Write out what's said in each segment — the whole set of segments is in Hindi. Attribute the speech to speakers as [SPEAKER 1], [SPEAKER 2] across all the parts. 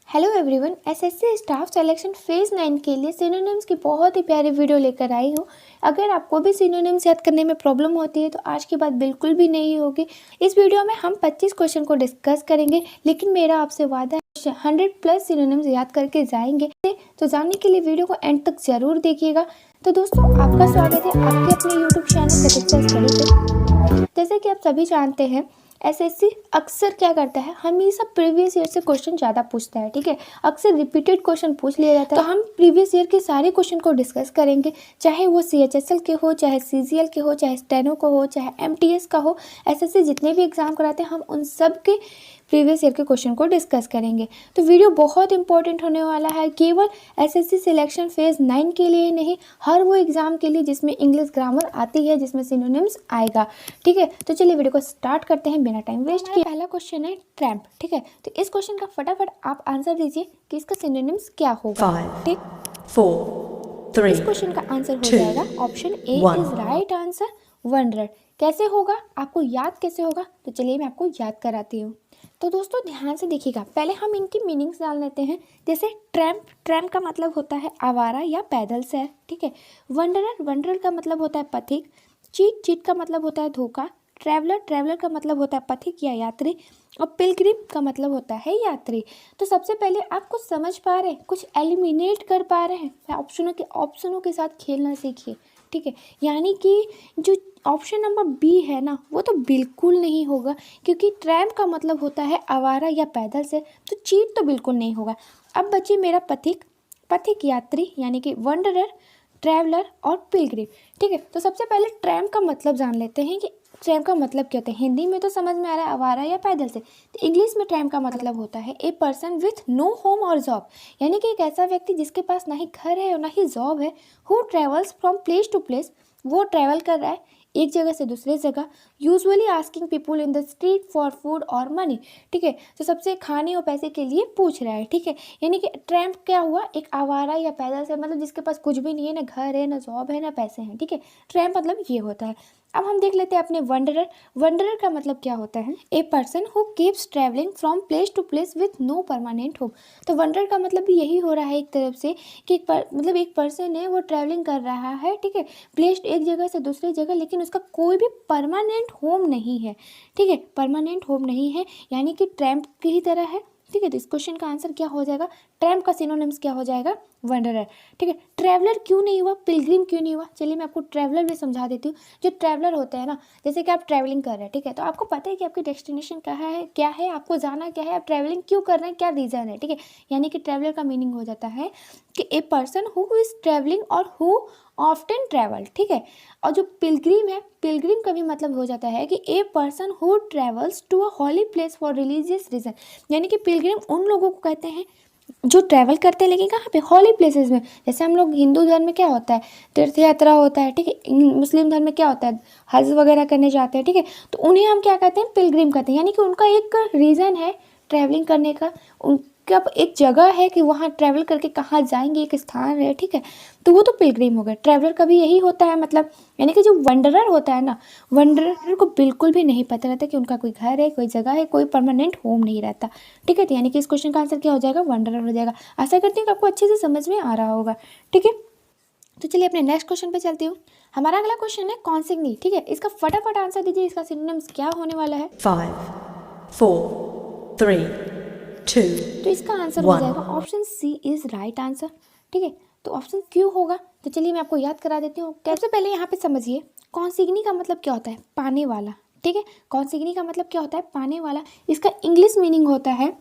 [SPEAKER 1] Hello everyone, SSC staff selection phase 9 के लिए सिनोनिम्स की बहुत ही प्यारी वीडियो लेकर आई हूँ। अगर आपको भी सिनोनिम्स याद करने में प्रॉब्लम होती है तो आज की बात बिल्कुल भी नहीं होगी। इस वीडियो में हम 25 क्वेश्चन को डिस्कस करेंगे, लेकिन मेरा आपसे वादा है 100+ सिनोनिम्स याद करके जाएंगे। तो जानने के लिए वीडियो को एंड तक जरूर देखिएगा। तो दोस्तों, आपका स्वागत है आपके अपने यूट्यूब चैनल प्रतीक्षा स्टडी पे। जैसे कि आप सभी जानते हैं, एसएससी अक्सर क्या करता है, हमेशा प्रीवियस ईयर से क्वेश्चन ज़्यादा पूछता है। ठीक है, अक्सर रिपीटेड क्वेश्चन पूछ लिया जाता है। तो हम प्रीवियस ईयर के सारे क्वेश्चन को डिस्कस करेंगे, चाहे वो सीएचएसएल के हो, चाहे सीजीएल के हो, चाहे स्टेनो का हो, चाहे एमटीएस का हो। एसएससी जितने भी एग्जाम कराते हैं हम उन सब के प्रीवियस ईयर के क्वेश्चन को डिस्कस करेंगे। तो वीडियो बहुत इंपॉर्टेंट होने वाला है, केवल एसएससी सिलेक्शन फेज़ 9 के लिए नहीं, हर वो एग्जाम के लिए जिसमें इंग्लिश ग्रामर आती है, जिसमें सिनोनिम्स आएगा। ठीक है, तो चलिए वीडियो को स्टार्ट करते हैं बिना टाइम वेस्ट किए। पहला क्वेश्चन है ट्रैम्प। ठीक है, तो इस क्वेश्चन का फटाफट आप आंसर दीजिए कि इसका सिनोनिम्स क्या होगा।
[SPEAKER 2] 5, 4, 3,
[SPEAKER 1] इस क्वेश्चन का आंसर हो जाएगा option A is right answer, wanderer. कैसे होगा, आपको याद कैसे होगा, तो चलिए मैं आपको याद कराती हूँ। तो दोस्तों ध्यान से देखिएगा, पहले हम इनकी मीनिंग्स जान लेते हैं। जैसे ट्रैम्प, ट्रैम्प का मतलब होता है आवारा या पैदल सैर। ठीक है, वंडरर, वंडरर का मतलब होता है पथिक। चीट, चीट का मतलब होता है धोखा। ट्रैवलर, ट्रैवलर का मतलब होता है पथिक या यात्री। और पिलग्रिम का मतलब होता है यात्री। तो सबसे पहले आप कुछ समझ पा रहे हैं, कुछ एलिमिनेट कर पा रहे हैं, ऑप्शनों के साथ खेलना सीखिए। ठीक है, यानी कि जो ऑप्शन नंबर बी है ना, वो तो बिल्कुल नहीं होगा, क्योंकि ट्रैम्प का मतलब होता है आवारा या पैदल से। तो चीट तो बिल्कुल नहीं होगा। अब बची मेरा पथिक, पथिक यात्री यानी कि वंडरर, ट्रैवलर और पिलग्रिम। ठीक है, तो सबसे पहले ट्रैम्प का मतलब जान लेते हैं कि ट्रैम्प का मतलब क्या होता है। हिंदी में तो समझ में आ रहा है आवारा या पैदल से, तो इंग्लिश में ट्रैम्प का मतलब होता है a person with no home और जॉब, यानी कि एक ऐसा व्यक्ति जिसके पास ना ही घर है और ना ही जॉब है। Who travels from place to place, वो ट्रैवल कर रहा है एक जगह से दूसरे जगह। Usually asking people in the street for food और मनी। ठीक है, तो सबसे खाने और पैसे के लिए पूछ रहा है। ठीक है, यानी कि ट्रैम्प क्या हुआ, एक आवारा या पैदल से, मतलब जिसके पास कुछ भी नहीं है, ना घर है, ना जॉब है, ना पैसे हैं। ठीक है, ट्रैम्प मतलब ये होता है। अब हम देख लेते हैं अपने वंडरर। वंडरर का मतलब क्या होता है, a person who keeps travelling from place to place with no permanent home. तो वंडरर का मतलब भी यही हो रहा है एक तरफ से कि मतलब एक पर्सन है, वो ट्रैवलिंग कर रहा है। ठीक है, प्लेस एक जगह से दूसरी जगह, लेकिन उसका कोई भी परमानेंट होम नहीं है। ठीक है, परमानेंट होम नहीं है, यानी कि ट्रैम्प की ही तरह है। ठीक है, तो इस क्वेश्चन का आंसर क्या हो जाएगा, ट्रैम्प का सिनोनिम्स क्या हो जाएगा, वंडरर। ठीक है, ट्रैवलर क्यों नहीं हुआ, पिलग्रिम क्यों नहीं हुआ, चलिए मैं आपको ट्रैवलर भी समझा देती हूँ। जो ट्रैवलर होता है ना, जैसे कि आप ट्रैवलिंग कर रहे हैं। ठीक है, तो आपको पता है कि आपकी डेस्टिनेशन कहाँ है, क्या है, आपको जाना क्या है, आप ट्रैवलिंग क्यों कर रहे हैं, क्या रीज़न है। ठीक है, यानी कि ट्रैवलर का मीनिंग हो जाता है कि a person who is travelling और हु ऑफ्टन ट्रैवल। ठीक है, और जो पिलग्रिम है, पिलग्रिम का भी मतलब हो जाता है कि a person who travels to a holy place for religious reason, यानी कि पिलग्रिम उन लोगों को कहते हैं जो ट्रैवल करते हैं, लेकिन कहाँ पे, हॉली प्लेसेस में। जैसे हम लोग हिंदू धर्म में क्या होता है, तीर्थ यात्रा होता है। ठीक है, मुस्लिम धर्म में क्या होता है, हज वगैरह करने जाते हैं। ठीक है, तो उन्हें हम क्या कहते हैं, पिलग्रिम कहते हैं, यानी कि उनका एक रीज़न है ट्रैवलिंग करने का, उनका एक जगह है कि वहाँ ट्रैवल करके कहाँ जाएंगे, एक स्थान है। ठीक है, तो वो तो पिलग्रिम हो गए। ट्रैवलर का भी यही होता है मतलब, यानी कि जो वंडरर होता है ना, वंडरर को बिल्कुल भी नहीं पता रहता कि उनका कोई घर है, कोई जगह है, कोई परमानेंट होम नहीं रहता। ठीक है, तो यानी कि इस क्वेश्चन का आंसर क्या हो जाएगा, वंडरर हो जाएगा। आशा करती हूँ कि आपको अच्छे से समझ में आ रहा होगा। ठीक है, तो चलिए अपने नेक्स्ट क्वेश्चन पे चलती हूँ। हमारा अगला क्वेश्चन है कॉन्सिग्नी। ठीक है, इसका फटाफट आंसर दीजिए, इसका सिनोनिम्स क्या होने वाला है।
[SPEAKER 2] 5, 4, 3, 2,
[SPEAKER 1] तो इसका आंसर हो जाएगा option C is right answer. ठीक है, तो ऑप्शन क्यों होगा, तो चलिए मैं आपको याद करा देती हूँ। सबसे पहले यहाँ पे समझिए, कॉन्सिग्नी का मतलब क्या होता है, पाने वाला। ठीक है, कॉन्सिग्नी का मतलब क्या होता है, पाने वाला। इसका इंग्लिश मीनिंग होता है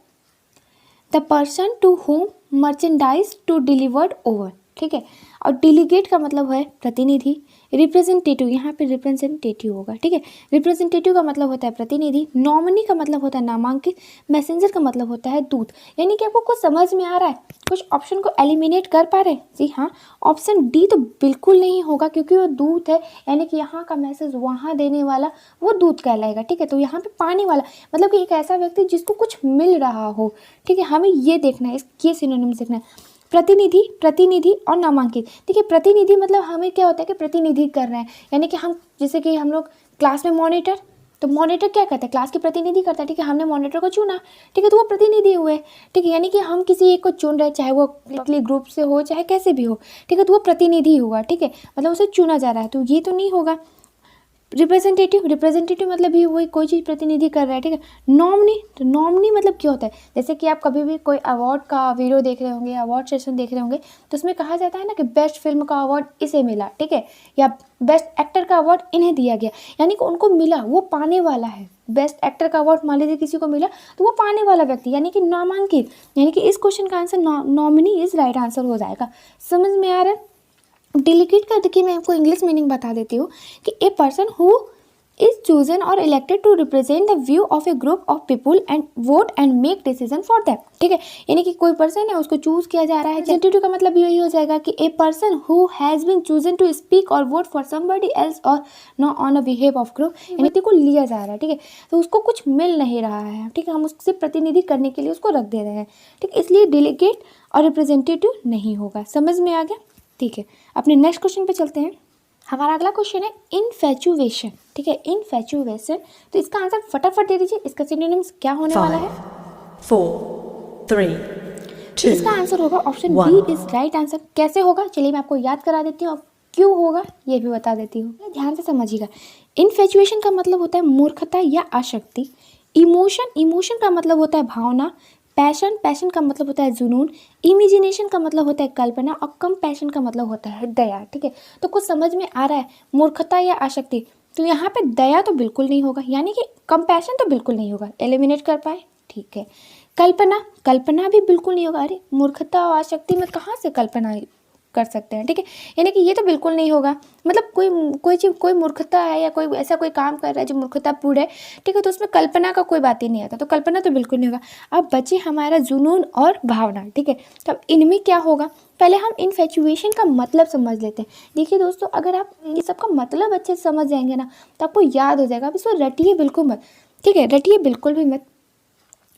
[SPEAKER 1] the person to whom merchandise to delivered over. ठीक है, और डेलीगेट का मतलब है प्रतिनिधि। रिप्रेजेंटेटिव, यहाँ पे रिप्रेजेंटेटिव होगा। ठीक है, रिप्रेजेंटेटिव का मतलब होता है प्रतिनिधि। नॉमिनी का मतलब होता है नामांकित। मैसेंजर का मतलब होता है दूत। यानी कि आपको कुछ समझ में आ रहा है, कुछ ऑप्शन को एलिमिनेट कर पा रहे हैं। जी हाँ, ऑप्शन डी तो बिल्कुल नहीं होगा, क्योंकि वो दूत है, यानी कि यहाँ का मैसेज वहाँ देने वाला वो दूत कहलाएगा। ठीक है, तो यहाँ पे पाने वाला मतलब कि एक ऐसा व्यक्ति जिसको कुछ मिल रहा हो। ठीक है, हमें ये देखना है, ये सिनोनिम्स देखना है। प्रतिनिधि, प्रतिनिधि और नामांकित। देखिए, प्रतिनिधि मतलब हमें क्या होता है कि प्रतिनिधि कर रहे हैं, यानी कि हम, जैसे कि हम लोग क्लास में मॉनिटर, तो मॉनिटर क्या करता है, क्लास के प्रतिनिधि करता है, ठीक है। हमने मॉनिटर को चुना, ठीक है, तो वो प्रतिनिधि हुए, ठीक है। यानी कि हम किसी एक को चुन रहे हैं, चाहे वो ग्रुप से हो चाहे कैसे भी हो, ठीक है, तो वो प्रतिनिधि हुआ, ठीक है, मतलब उसे चुना जा रहा है, तो ये तो नहीं होगा। रिप्रेजेंटेटिव मतलब ये वही कोई चीज़ प्रतिनिधि कर रहा है, ठीक है। नॉमिनी, तो नॉमिनी मतलब क्या होता है, जैसे कि आप कभी भी कोई अवार्ड का वीडियो देख रहे होंगे, अवार्ड सेशन देख रहे होंगे, तो उसमें कहा जाता है ना कि बेस्ट फिल्म का अवार्ड इसे मिला, ठीक है, या बेस्ट एक्टर का अवार्ड इन्हें दिया गया, यानी कि उनको मिला, वो पाने वाला है। बेस्ट एक्टर का अवार्ड मान लीजिए किसी को मिला, तो वो पाने वाला व्यक्ति यानी कि नामांकित, यानी कि इस क्वेश्चन का answer nominee is right answer हो जाएगा। समझ में आ रहा है। डेलीगेट का देखिए मैं आपको इंग्लिश मीनिंग बता देती हूँ कि a person who is chosen or elected to represent the view of a group of people and vote and make decision for them, ठीक है। यानी कि कोई पर्सन है उसको चूज किया जा रहा है। रिप्रेजेंटेटिव का मतलब यही हो जाएगा कि a person who has been chosen to speak और वोट फॉर समबडी एल्स और no on a behalf of group, यानी को लिया जा रहा है, ठीक है, तो उसको कुछ मिल नहीं रहा है, ठीक है, हम उससे प्रतिनिधि करने के लिए उसको रख दे रहे हैं, ठीक, इसलिए डेलीगेट और रिप्रेजेंटेटिव नहीं होगा। समझ में आ गया, ठीक है। अपने नेक्स्ट क्वेश्चन पे चलते हैं। हमारा अगला क्वेश्चन है इनफैचुएशन, ठीक है, इनफैचुएशन, तो इसका आंसर फटाफट दे दीजिए, इसका सिनोनिम्स क्या होने वाला है।
[SPEAKER 2] 5, 4, 3, 2,
[SPEAKER 1] इसका आंसर होगा option
[SPEAKER 2] 1.
[SPEAKER 1] B is right answer. कैसे होगा चलिए मैं आपको याद करा देती हूँ, क्यों होगा ये भी बता देती हूँ, ध्यान से समझिएगा। इनफैचुएशन का मतलब होता है मूर्खता या आसक्ति। इमोशन का मतलब होता है भावना। पैशन का मतलब होता है जुनून। इमेजिनेशन का मतलब होता है कल्पना। और कंपैशन का मतलब होता है दया, ठीक है। तो कुछ समझ में आ रहा है, मूर्खता या आसक्ति, तो यहाँ पे दया तो बिल्कुल नहीं होगा, यानी कि कंपैशन तो बिल्कुल नहीं होगा, एलिमिनेट कर पाए, ठीक है। कल्पना भी बिल्कुल नहीं होगा, अरे मूर्खता और आसक्ति में कहाँ से कल्पना कर सकते हैं, ठीक है, यानी कि ये तो बिल्कुल नहीं होगा। मतलब कोई मूर्खता है या कोई ऐसा कोई काम कर रहा है जो मूर्खतापूर्ण है, ठीक है, तो उसमें कल्पना का कोई बात ही नहीं आता, तो कल्पना तो बिल्कुल नहीं होगा। अब बचे हमारा जुनून और भावना, ठीक है, तो अब इनमें क्या होगा, पहले हम इनफैचुएशन का मतलब समझ लेते हैं। देखिए दोस्तों, अगर आप ये सबका मतलब अच्छे से समझ जाएंगे ना तो आपको याद हो जाएगा। अब इसको रटिए बिल्कुल मत, ठीक है, रटिए बिल्कुल भी मत,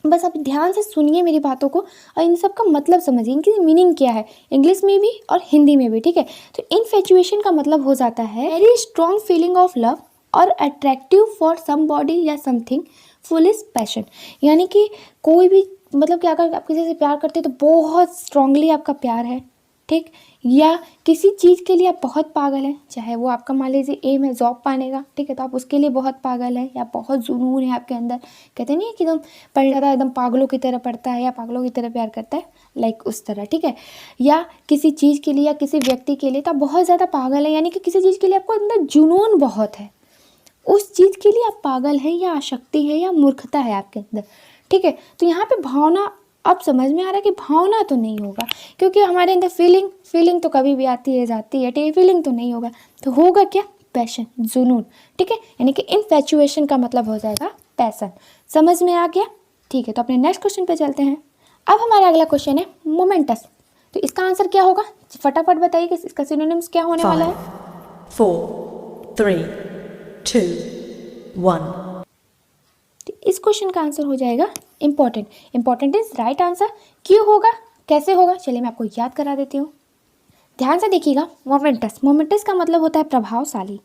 [SPEAKER 1] बस आप ध्यान से सुनिए मेरी बातों को और इन सब का मतलब समझिए, इनकी मीनिंग क्या है, इंग्लिश में भी और हिंदी में भी, ठीक है। तो इनफैचुएशन का मतलब हो जाता है very strong feeling of love और अट्रैक्टिव फॉर समबॉडी या समथिंग, फुलिश पैशन, यानी कि कोई भी मतलब कि अगर आप किसी से प्यार करते हैं तो बहुत स्ट्रांगली आपका प्यार है, ठीक, या किसी चीज़ के लिए आप बहुत पागल हैं, चाहे वो आपका मान लीजिए एम है जॉब पाने का, ठीक है, तो आप उसके लिए बहुत पागल हैं या बहुत जुनून है आपके अंदर, कहते नहीं है कि एकदम पढ़ जाता है, एकदम पागलों की तरह पढ़ता है या पागलों की तरह प्यार करता है, लाइक उस तरह, ठीक है। या किसी चीज़ के लिए या किसी व्यक्ति के लिए तो आप बहुत ज़्यादा पागल है, यानी कि किसी चीज़ के लिए आपको अंदर जुनून बहुत है, उस चीज़ के लिए आप पागल है या आसक्ति है या मूर्खता है आपके अंदर, ठीक है। तो यहाँ पे भावना, अब समझ में आ रहा है कि भावना तो नहीं होगा, क्योंकि हमारे अंदर फीलिंग तो कभी भी आती है जाती है, ठीक है, फीलिंग तो नहीं होगा, तो होगा क्या, पैशन, जुनून, ठीक है, यानी कि इनफैचुएशन का मतलब हो जाएगा पैशन। समझ में आ गया, ठीक है। तो अपने नेक्स्ट क्वेश्चन पे चलते हैं। अब हमारा अगला क्वेश्चन है मोमेंटस, तो इसका आंसर क्या होगा, फटाफट बताइए कि इसका सिनोनिम्स क्या होने वाला है।
[SPEAKER 2] 5, 4, 3, 2, 1.
[SPEAKER 1] तो इस क्वेश्चन का आंसर हो जाएगा इंपॉर्टेंट इज राइट आंसर। क्यों होगा, कैसे होगा, चलिए मैं आपको याद करा देती हूँ, ध्यान से देखिएगा। मोमेंटस का मतलब होता है प्रभावशाली।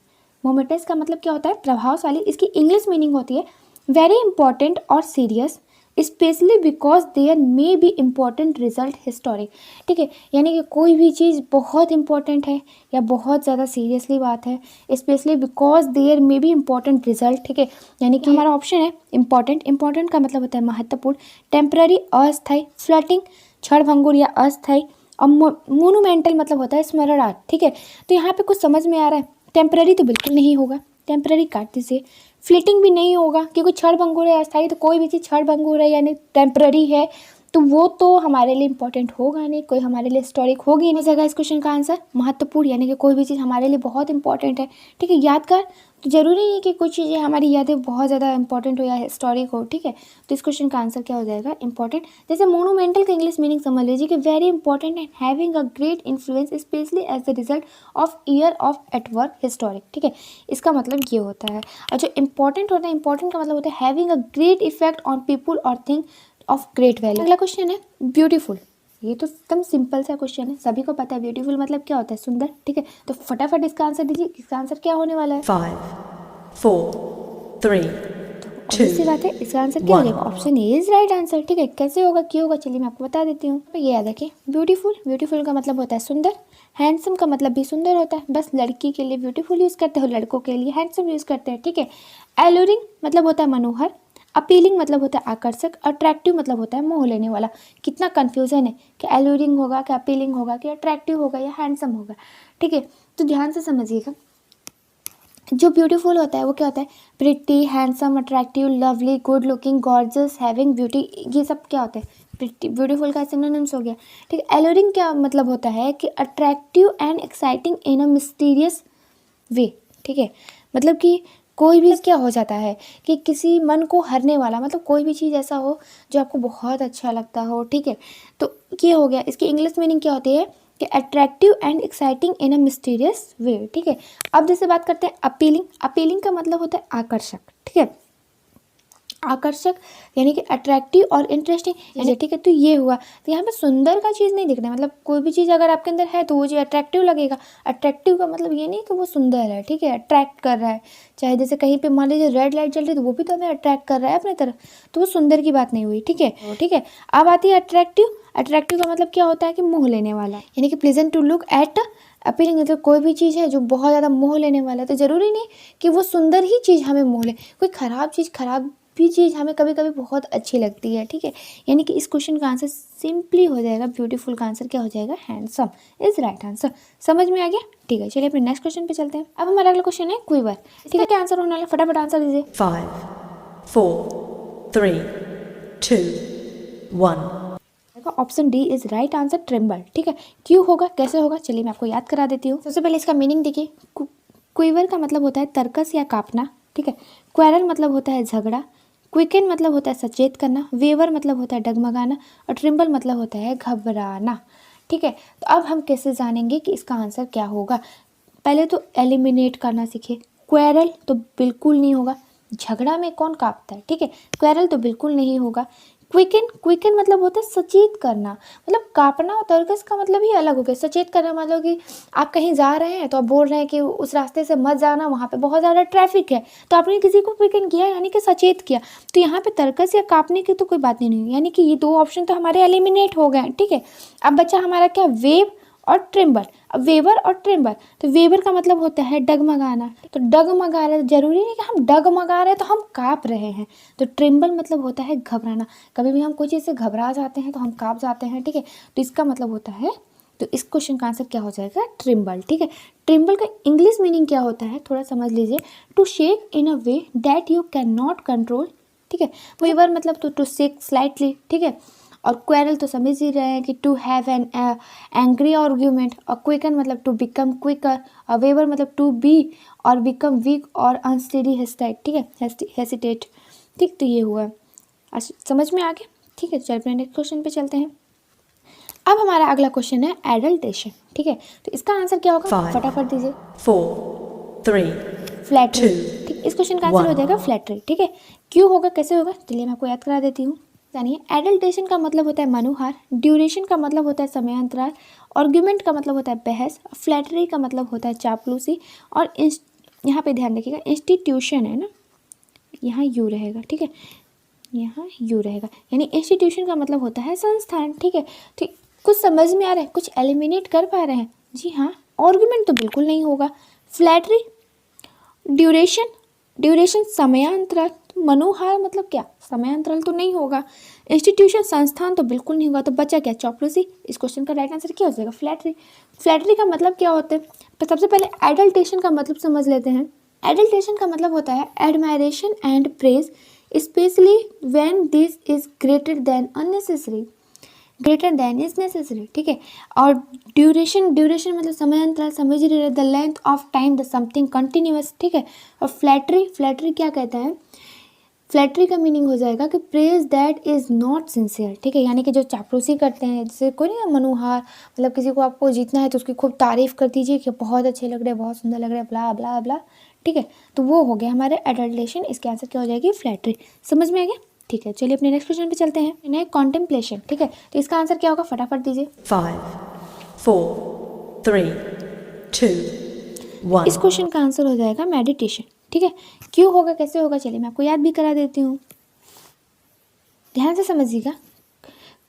[SPEAKER 1] मोमेंटस का मतलब क्या होता है, प्रभावशाली। इसकी इंग्लिश मीनिंग होती है वेरी इंपॉर्टेंट और serious, especially because there may be important result historic, ठीक है, यानी कि कोई भी चीज़ बहुत इंपॉर्टेंट है या बहुत ज़्यादा सीरियसली बात है, especially because there may be important result, ठीक है, यानी कि हमारा ऑप्शन है इंपॉर्टेंट का मतलब होता है महत्वपूर्ण, टेम्पररी अस्थायी, फ्लटिंग क्षणभंगुर या अस्थायी, और मोनूमेंटल मतलब होता है स्मरणार्थ, ठीक है। तो यहाँ पे कुछ समझ में आ रहा है, टेम्पररी तो बिल्कुल नहीं होगा, टेम्पररी काट दीजिए, फ्लिटिंग भी नहीं होगा क्योंकि क्षणभंगुर है अस्थायी, तो कोई भी चीज़ क्षणभंगुर है यानी टेम्पररी है तो वो तो हमारे लिए इंपॉर्टेंट होगा नहीं, कोई हमारे लिए हिस्टोरिक होगी नहीं। जगह इस क्वेश्चन का आंसर महत्वपूर्ण, यानी कि कोई भी चीज़ हमारे लिए बहुत इंपॉर्टेंट है, ठीक है, यादगार, तो जरूरी नहीं है कि कुछ चीज़ें हमारी यादें बहुत ज़्यादा इंपॉर्टेंट हो या हिस्टोरिक हो, ठीक है। तो इस क्वेश्चन का आंसर क्या हो जाएगा, इंपॉर्टेंट। जैसे मोनूमेंटल का इंग्लिश मीनिंग समझ लीजिए कि very important and having a great influence especially as the result of year of at work historic, ठीक है, इसका मतलब ये होता है। और जो इंपॉर्टेंट होता है, इंपॉर्टेंट का मतलब होता है having a great effect on people और थिंग ऑफ ग्रेट वैल्यू। अगला क्वेश्चन है ब्यूटीफुल, ये तो एकदम सिंपल सा क्वेश्चन है, सभी को पता है ब्यूटीफुल मतलब क्या होता है, सुंदर, ठीक है। तो फटाफट इसका आंसर दीजिए, इसका आंसर क्या होने वाला है।
[SPEAKER 2] 5, 4, 3,
[SPEAKER 1] ऑब्वियस सी
[SPEAKER 2] 2,
[SPEAKER 1] बात है, इसका आंसर क्या हो
[SPEAKER 2] 1.
[SPEAKER 1] जाएगा? Option A is right answer. ठीक है, कैसे होगा क्यों होगा चलिए मैं आपको बता देती हूँ। ये याद रखिए, ब्यूटीफुल, ब्यूटीफुल का मतलब होता है सुंदर, हैंडसम का मतलब भी सुंदर होता है, बस लड़की के लिए ब्यूटीफुल यूज़ करते हो, लड़कों के लिए हैंडसम यूज़ करते हैं। ठीक है, एलोरिंग मतलब होता है मनोहर, अपीलिंग मतलब होता है आकर्षक, अट्रैक्टिव मतलब होता है मोह लेने वाला। कितना कन्फ्यूजन है कि एलोरिंग होगा, कि अपीलिंग होगा, कि अट्रैक्टिव होगा या हैंडसम होगा। ठीक है, तो ध्यान से समझिएगा, जो ब्यूटीफुल होता है वो क्या होता है? Pretty, handsome, attractive, lovely, good looking, gorgeous, having beauty, ये सब क्या होता है? प्रिटी, ब्यूटीफुल का सिनोनिम्स हो गया। ठीक है, एलोरिंग क्या मतलब होता है कि attractive and exciting in a mysterious way. ठीक है, मतलब कि कोई भी क्या हो जाता है कि किसी मन को हरने वाला, मतलब कोई भी चीज़ ऐसा हो जो आपको बहुत अच्छा लगता हो। ठीक है, तो ये हो गया। इसकी इंग्लिश मीनिंग क्या होती है कि attractive and exciting in a mysterious way. ठीक है, अब जैसे बात करते हैं अपीलिंग। अपीलिंग का मतलब होता है आकर्षक। ठीक है, आकर्षक यानी कि अट्रैक्टिव और इंटरेस्टिंग। ठीक है, तो ये हुआ। तो यहाँ पे सुंदर का चीज़ नहीं दिखना है, मतलब कोई भी चीज़ अगर आपके अंदर है तो वो चीज़ अट्रैक्टिव लगेगा। अट्रैक्टिव का मतलब ये नहीं कि वो सुंदर है। ठीक है, अट्रैक्ट कर रहा है, चाहे जैसे कहीं पे मान लीजिए रेड लाइट चल रही है तो वो भी तो हमें अट्रैक्ट कर रहा है अपने तरफ, तो वो सुंदर की बात नहीं हुई। ठीक है, ठीक है, अब आती है अट्रैक्टिव। अट्रैक्टिव का मतलब क्या होता है कि मोह लेने वाला, यानी कि pleasant to look at. Appealing मतलब कोई भी चीज़ है जो बहुत ज़्यादा मोह लेने वाला है, तो ज़रूरी नहीं कि वो सुंदर ही चीज़ हमें मोह ले, कोई ख़राब चीज़, ख़राब भी चीज़ हमें कभी कभी बहुत अच्छी लगती है। ठीक है, यानी कि इस क्वेश्चन का आंसर सिंपली हो जाएगा, ब्यूटीफुल का आंसर क्या हो जाएगा? Handsome is right answer. समझ में आ गया? ठीक है, चलिए अपने नेक्स्ट क्वेश्चन पे चलते हैं। अब हमारा अगला क्वेश्चन है क्विवर। ठीक है, क्या आंसर होने वाला? फटाफट आंसर दीजिए।
[SPEAKER 2] 5, 4, 3, 2, 1.
[SPEAKER 1] Option D is right answer, Trimble. ठीक है, क्यों होगा, कैसे होगा, चलिए मैं आपको याद करा देती हूँ। सबसे पहले इसका मीनिंग देखिए। क्विवर का मतलब होता है तरकस या कांपना। ठीक है, क्वेरल मतलब होता है झगड़ा, क्विकन मतलब होता है सचेत करना, वेवर मतलब होता है डगमगाना, और ट्रिम्बल मतलब होता है घबराना। ठीक है, तो अब हम कैसे जानेंगे कि इसका आंसर क्या होगा? पहले तो एलिमिनेट करना सीखिए। क्वेरल तो बिल्कुल नहीं होगा, झगड़ा में कौन कांपता है? ठीक है, क्वेरल तो बिल्कुल नहीं होगा। क्विकन, क्विकन मतलब होता है सचेत करना, मतलब कांपना और तरकस का मतलब ही अलग हो गया। सचेत करना मतलब कि आप कहीं जा रहे हैं तो आप बोल रहे हैं कि उस रास्ते से मत जाना, वहाँ पे बहुत ज़्यादा ट्रैफिक है, तो आपने किसी को क्विकन किया यानी कि सचेत किया। तो यहाँ पे तरकस या कांपने की तो कोई बात नहीं हुई, यानी कि ये दो ऑप्शन तो हमारे एलिमिनेट हो गए। ठीक है, अब बच्चा हमारा क्या? वेव और ट्रिम्बल। अब वेवर और ट्रिम्बल, तो वेवर का मतलब होता है डगमगाना, तो डगमगा रहे, जरूरी नहीं कि हम डगमगा रहे हैं तो हम काँप रहे हैं। तो ट्रिम्बल मतलब होता है घबराना, कभी भी हम कोई चीज़ से घबरा जाते हैं तो हम काँप जाते हैं। ठीक है, तो इसका मतलब होता है, तो इस क्वेश्चन का आंसर क्या हो जाएगा? ट्रिम्बल। ठीक है, ट्रिम्बल का इंग्लिश मीनिंग क्या होता है थोड़ा समझ लीजिए। To shake in a way that you can not control. ठीक है, वेवर मतलब टू शेक स्लाइटली। ठीक है, और क्वेरल तो समझ ही रहे हैं कि to have an angry argument, और क्विकन मतलब टू बिकम क्विकर, और वेवर मतलब टू बी और बिकम वीक और अनस्टेडी हेस्टाइट। ठीक है, हेसिटेट। ठीक, तो ये हुआ, समझ में आ गया? ठीक है, चलिए अपने नेक्स्ट क्वेश्चन पे चलते हैं। अब हमारा अगला क्वेश्चन है एडल्टेशन। ठीक है, तो इसका आंसर क्या होगा?
[SPEAKER 2] 5,
[SPEAKER 1] फटाफट दीजिए।
[SPEAKER 2] 4, 3,
[SPEAKER 1] फ्लैटरी।
[SPEAKER 2] 2,
[SPEAKER 1] ठीक, इस क्वेश्चन का आंसर हो जाएगा फ्लैटरी। ठीक है, क्यों होगा, कैसे होगा, चलिए मैं आपको याद करा देती हूँ। यानी एडल्टेशन का मतलब होता है मनोहार, ड्यूरेशन का मतलब होता है समयांतराल, आर्ग्यूमेंट का मतलब होता है बहस, फ्लैटरी का मतलब होता है चापलूसी, और यहाँ पे ध्यान रखिएगा इंस्टीट्यूशन है ना, यहाँ यू रहेगा। ठीक है, यहाँ यू रहेगा, यानी इंस्टीट्यूशन का मतलब होता है संस्थान। ठीक है, ठीक, कुछ समझ में आ रहा है, कुछ एलिमिनेट कर पा रहे हैं? जी हाँ, आर्ग्यूमेंट तो बिल्कुल नहीं होगा। फ्लैटरी, ड्यूरेशन, ड्यूरेशन समयांतराल, तो मनोहार मतलब क्या? समयांतराल तो नहीं होगा। इंस्टीट्यूशन संस्थान तो बिल्कुल नहीं होगा, तो बचा क्या? चापलूसी। इस क्वेश्चन का राइट आंसर क्या हो जाएगा? फ्लैटरी। फ्लैटरी का मतलब क्या होता है? तो सबसे पहले एडल्टेशन का मतलब समझ लेते हैं। एडल्टेशन का मतलब होता है admiration and praise, specially when this is greater than unnecessary, greater than is necessary. ठीक है, और ड्यूरेशन, ड्यूरेशन मतलब समयांतराल, समझ रहे, the length of time the something continuous. ठीक है, और फ्लैटरी, फ्लैटरी क्या कहता है? फ्लैटरी का मीनिंग हो जाएगा कि praise that is not sincere. ठीक है, यानी कि जो चापलूसी करते हैं, जैसे कोई नहीं मनोहार, मतलब किसी को आपको जीतना है तो उसकी खूब तारीफ कर दीजिए कि बहुत अच्छे लग रहे हैं, बहुत सुंदर लग रहे हैं, ब्ला ब्ला ब्ला। ठीक है, तो वो हो गया हमारे एडल्टेशन। इसके आंसर क्या हो जाएगी? फ्लैटरी। समझ में आ गया? ठीक है, चलिए अपने नेक्स्ट क्वेश्चन पे चलते हैं। कॉन्टेम्पलेशन। ठीक है, तो इसका आंसर क्या होगा? फटाफट दीजिए।
[SPEAKER 2] 5, 4, 3, 2, 1.
[SPEAKER 1] इस क्वेश्चन का आंसर हो जाएगा मेडिटेशन। ठीक है, क्यों होगा कैसे होगा चलिए मैं आपको याद भी करा देती हूँ, ध्यान से समझिएगा।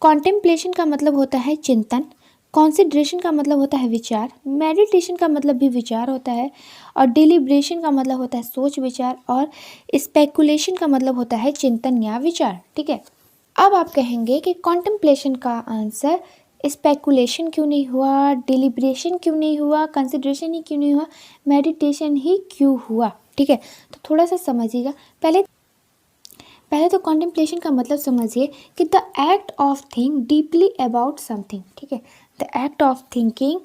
[SPEAKER 1] कॉन्टेम्पलेशन का मतलब होता है चिंतन, कॉन्सिडरेशन का मतलब होता है विचार, मेडिटेशन का मतलब भी विचार होता है, और डिलिब्रेशन का मतलब होता है सोच विचार, और स्पेकुलेशन का मतलब होता है चिंतन या विचार। ठीक है, अब आप कहेंगे कि कॉन्टेम्पलेशन का आंसर स्पेकुलेशन क्यों नहीं हुआ, डिलिब्रेशन क्यों नहीं हुआ, कंसिडरेशन ही क्यों नहीं हुआ, मेडिटेशन ही क्यों हुआ। ठीक है, तो थोड़ा सा समझिएगा। पहले तो कॉन्टेम्पलेशन का मतलब समझिए कि the act of think deeply about something. ठीक है, the act of thinking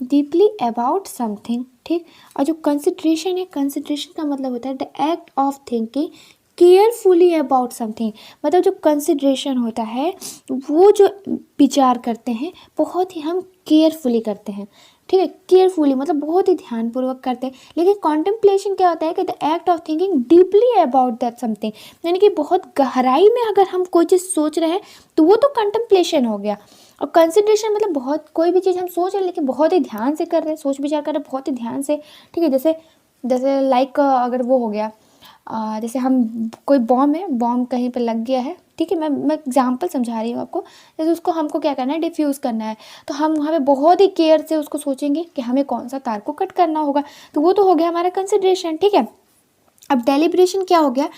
[SPEAKER 1] deeply about something. ठीक, और जो कंसिडरेशन है, कंसिडरेशन का मतलब होता है the act of thinking carefully about something. मतलब जो कंसिडरेशन होता है वो जो विचार करते हैं बहुत ही हम केयरफुली करते हैं। ठीक है, केयरफुली मतलब बहुत ही ध्यानपूर्वक करते हैं। लेकिन कॉन्टेम्पलेशन क्या होता है कि the act of thinking deeply about that something, यानी कि बहुत गहराई में अगर हम कोई चीज़ सोच रहे हैं तो वो तो कॉन्टेम्पलेशन हो गया। और कंसिडरेशन मतलब बहुत कोई भी चीज़ हम सोच रहे हैं लेकिन बहुत ही ध्यान से कर रहे हैं, सोच विचार कर रहे हैं बहुत ही ध्यान से। ठीक है, जैसे लाइक अगर वो हो गया जैसे हम कोई बॉम्ब है, बॉम्ब कहीं पे लग गया है। ठीक है, मैं एग्जांपल समझा रही हूँ आपको। जैसे उसको हमको क्या करना है, डिफ्यूज़ करना है, तो हम वहाँ पे बहुत ही केयर से उसको सोचेंगे कि हमें कौन सा तार को कट करना होगा, तो वो तो हो गया हमारा कंसिडरेशन। ठीक है, अब डेलिब्रेशन क्या हो गया,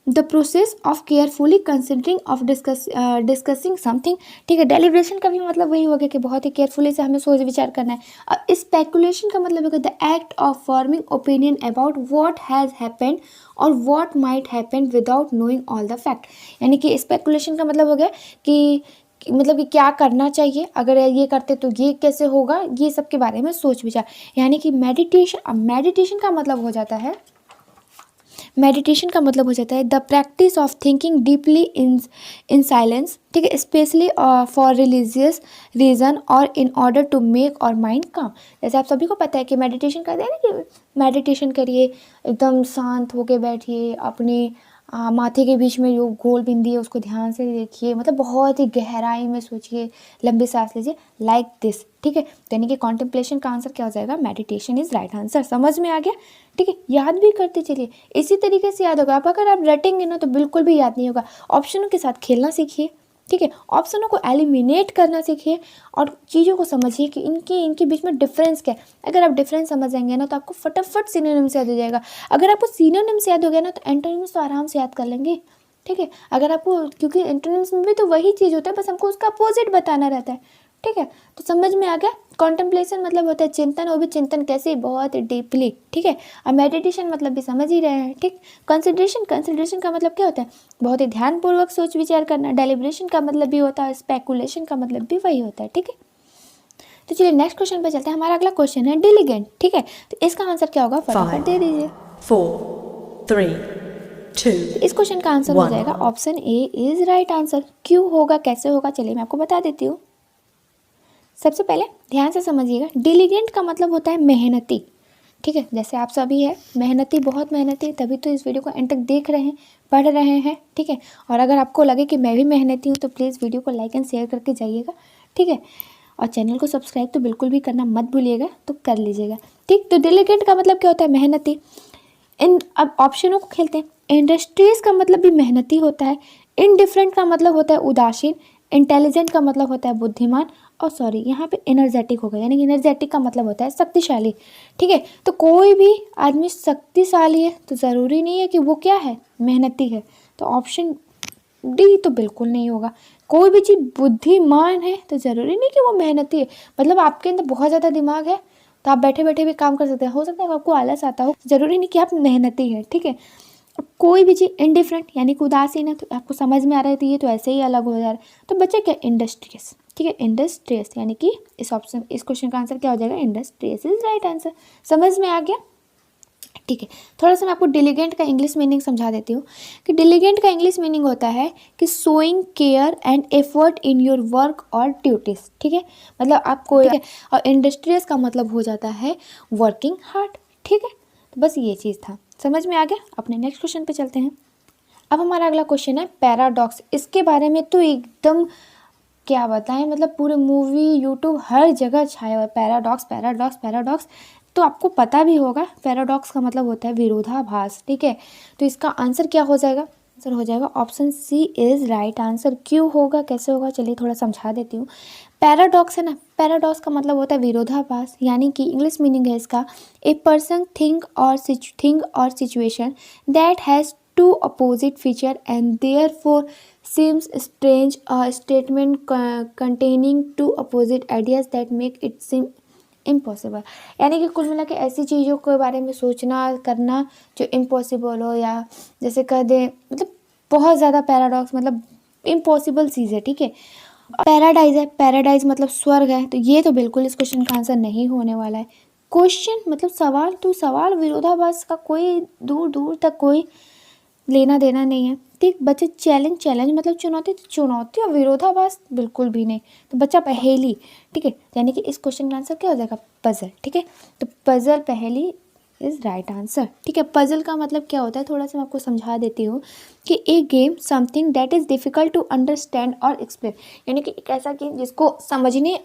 [SPEAKER 1] the process of carefully considering of discussing something. ठीक है, डेलिब्रेशन का भी मतलब वही हो गया कि बहुत ही केयरफुली से हमें सोच विचार करना है। और स्पेकुलेशन का मतलब होगा the act of forming opinion about what has happened or what might happen without knowing all the fact. यानी कि स्पेकुलेशन का मतलब हो गया कि मतलब कि क्या करना चाहिए, अगर ये करते तो ये कैसे होगा, ये सब के बारे में सोच विचार। यानी कि मेडिटेशन का मतलब हो जाता है, मेडिटेशन का मतलब हो जाता है the practice of thinking deeply in silence. ठीक है, स्पेशली फॉर रिलीजियस रीज़न और इन ऑर्डर टू मेक और माइंड काम। जैसे आप सभी को पता है कि मेडिटेशन करते हैं ना, कि मेडिटेशन करिए, एकदम शांत होके बैठिए, अपने माथे के बीच में जो गोल बिंदी है उसको ध्यान से देखिए, मतलब बहुत ही गहराई में सोचिए, लंबी सांस लीजिए, लाइक दिस। ठीक है, यानी कि कॉन्टेम्पलेशन का आंसर क्या हो जाएगा, मेडिटेशन इज राइट आंसर। समझ में आ गया। ठीक है, याद भी करते चलिए, इसी तरीके से याद होगा। अगर आप रटेंगे ना तो बिल्कुल भी याद नहीं होगा। ऑप्शनों के साथ खेलना सीखिए। ठीक है, ऑप्शनों को एलिमिनेट करना सीखिए और चीज़ों को समझिए कि इनके बीच में डिफरेंस क्या है। अगर आप डिफरेंस समझ जाएंगे ना तो आपको फटाफट सिनोनिम्स याद हो जाएगा। अगर आपको सिनोनिम्स याद हो गया ना तो एंटोनिम्स तो आराम से याद कर लेंगे। ठीक है, अगर आपको, क्योंकि एंटोनिम्स में भी तो वही चीज़ होता है, बस हमको उसका अपोजिट बताना रहता है। ठीक है, तो समझ में आ गया। कॉन्टेम्पलेशन मतलब होता है चिंतन, वो भी चिंतन कैसे, बहुत डीपली। ठीक है, और मेडिटेशन मतलब भी समझ ही रहे हैं। ठीक, कंसिडरेशन का मतलब क्या होता है, बहुत ही ध्यानपूर्वक सोच विचार करना। डेलिब्रेशन का मतलब भी होता है, स्पेकुलेशन का मतलब भी वही होता है। ठीक है, तो चलिए नेक्स्ट क्वेश्चन पे चलते हैं। हमारा अगला क्वेश्चन है डिलीगेंट। ठीक है, तो इसका आंसर क्या होगा, फटाफट दे दीजिए।
[SPEAKER 2] 4 3 2
[SPEAKER 1] इस क्वेश्चन का आंसर हो जाएगा option A is right answer. क्यों होगा कैसे होगा चलिए मैं आपको बता देती हूँ। सबसे पहले ध्यान से समझिएगा, डिलीगेंट का मतलब होता है मेहनती। ठीक है, जैसे आप सभी है मेहनती, बहुत मेहनती, तभी तो इस वीडियो को एंड तक देख रहे हैं, पढ़ रहे हैं। ठीक है, और अगर आपको लगे कि मैं भी मेहनती हूँ तो प्लीज़ वीडियो को लाइक एंड शेयर करके जाइएगा। ठीक है, और चैनल को सब्सक्राइब तो बिल्कुल भी करना मत भूलिएगा, तो कर लीजिएगा। ठीक, तो डिलीगेंट का मतलब क्या होता है, मेहनती। अब ऑप्शनों को खेलते हैं। इंडस्ट्रियस का मतलब भी मेहनती होता है। इनडिफरेंट का मतलब होता है उदासीन। इंटेलिजेंट का मतलब होता है बुद्धिमान। और सॉरी, यहाँ पे एनर्जेटिक हो गया, यानी कि एनर्जेटिक का मतलब होता है शक्तिशाली। ठीक है, तो कोई भी आदमी शक्तिशाली है तो ज़रूरी नहीं है कि वो क्या है, मेहनती है। तो ऑप्शन डी तो बिल्कुल नहीं होगा। कोई भी चीज़ बुद्धिमान है तो ज़रूरी नहीं कि वो मेहनती है। मतलब आपके अंदर बहुत ज़्यादा दिमाग है तो आप बैठे बैठे भी काम कर सकते हैं। हो सकता है आपको आलस आता हो, ज़रूरी नहीं कि आप मेहनती हैं। ठीक है, कोई भी चीज़ इनडिफरेंट यानी कि उदासीन है, तो आपको समझ में आ रहा है तो ये तो ऐसे ही अलग हो जा रहा है। तो बच्चे क्या, इंडस्ट्रियस। ठीक है, इंडस्ट्रियस यानी कि इस क्वेश्चन का आंसर क्या हो जाएगा, इंडस्ट्रियस इज राइट आंसर। समझ में आ गया। ठीक है, थोड़ा सा मैं आपको डिलीगेंट का इंग्लिश मीनिंग समझा देती हूँ कि डिलीगेंट का इंग्लिश मीनिंग होता है कि showing care and effort in your work और ड्यूटीज़। ठीक है, मतलब आपको, ठीक है, और इंडस्ट्रियस का मतलब हो जाता है वर्किंग हार्ड। ठीक है, तो बस ये चीज़ था, समझ में आ गया। अपने नेक्स्ट क्वेश्चन पे चलते हैं। अब हमारा अगला क्वेश्चन है पैराडॉक्स। इसके बारे में तो एकदम क्या बताएं, मतलब पूरे मूवी यूट्यूब हर जगह छाया हुआ है, पैराडॉक्स पैराडॉक्स पैराडॉक्स। तो आपको पता भी होगा पैराडॉक्स का मतलब होता है विरोधाभास, ठीक है। तो इसका आंसर क्या हो जाएगा? आंसर हो जाएगा option C is right answer. क्यों होगा, कैसे होगा, चलिए थोड़ा समझा देती हूँ। पैराडॉक्स है ना, पैराडॉक्स का मतलब होता है विरोधाभास, यानी कि इंग्लिश मीनिंग है इसका ए पर्सन थिंग और situation that has two opposite feature and therefore seems strange, a statement containing two opposite ideas that make it seem impossible। यानी कि कुल मिला के ऐसी चीज़ों के बारे में सोचना करना जो इम्पॉसिबल हो, या जैसे कह दे मतलब बहुत ज़्यादा पैराडॉक्स मतलब इम्पॉसिबल चीज़ है, ठीक है। पैराडाइज है, पैराडाइज मतलब स्वर्ग है, तो ये तो बिल्कुल इस क्वेश्चन का आंसर नहीं होने वाला है। क्वेश्चन मतलब सवाल, तो सवाल विरोधाभास का कोई दूर दूर तक कोई लेना देना नहीं है, ठीक। बच्चे चैलेंज मतलब चुनौती, तो चुनौती और विरोधाभास बिल्कुल भी नहीं। तो बच्चा पहेली, ठीक है, यानी कि इस क्वेश्चन का आंसर क्या हो जाएगा? पजल, ठीक है। तो पजल पहेली इज राइट आंसर, ठीक है। पजल का मतलब क्या होता है, थोड़ा सा मैं आपको समझा देती हूँ कि a game something that is difficult to understand or explain, यानी कि एक ऐसा गेम जिसको समझने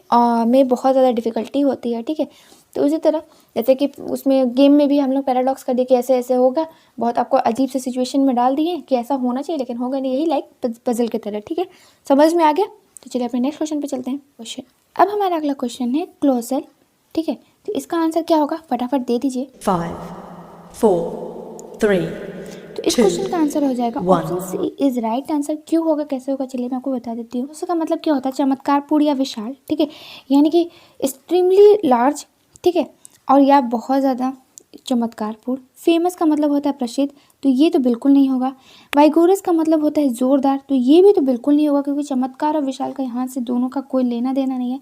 [SPEAKER 1] में बहुत ज़्यादा डिफ़िकल्टी होती है, ठीक है। तो उसी तरह जैसे कि उसमें गेम में भी हम लोग पैराडॉक्स कर दिए कि ऐसे ऐसे होगा, बहुत आपको अजीब से सिचुएशन में डाल दिए कि ऐसा होना चाहिए लेकिन होगा नहीं, यही लाइक पजल की तरह, ठीक है। समझ में आ गया? तो चलिए अपने नेक्स्ट क्वेश्चन पे चलते हैं। क्वेश्चन अब हमारा अगला क्वेश्चन है क्लोजल, ठीक है। तो इसका आंसर क्या होगा, फटाफट दे दीजिए।
[SPEAKER 2] 5 4 3
[SPEAKER 1] तो इस क्वेश्चन का आंसर हो जाएगा option C is right answer. क्यों होगा, कैसे होगा, चलिए मैं आपको बता देती हूँ। उसका मतलब क्या होता है, चमत्कारपूर्ण या विशाल, ठीक है, यानी कि एक्सट्रीमली लार्ज, ठीक है, और या बहुत ज़्यादा चमत्कारपूर्ण। फेमस का मतलब होता है प्रसिद्ध, तो ये तो बिल्कुल नहीं होगा। वाइगोरस का मतलब होता है जोरदार, तो ये भी तो बिल्कुल नहीं होगा, क्योंकि चमत्कार और विशाल का यहाँ से दोनों का कोई लेना देना नहीं है।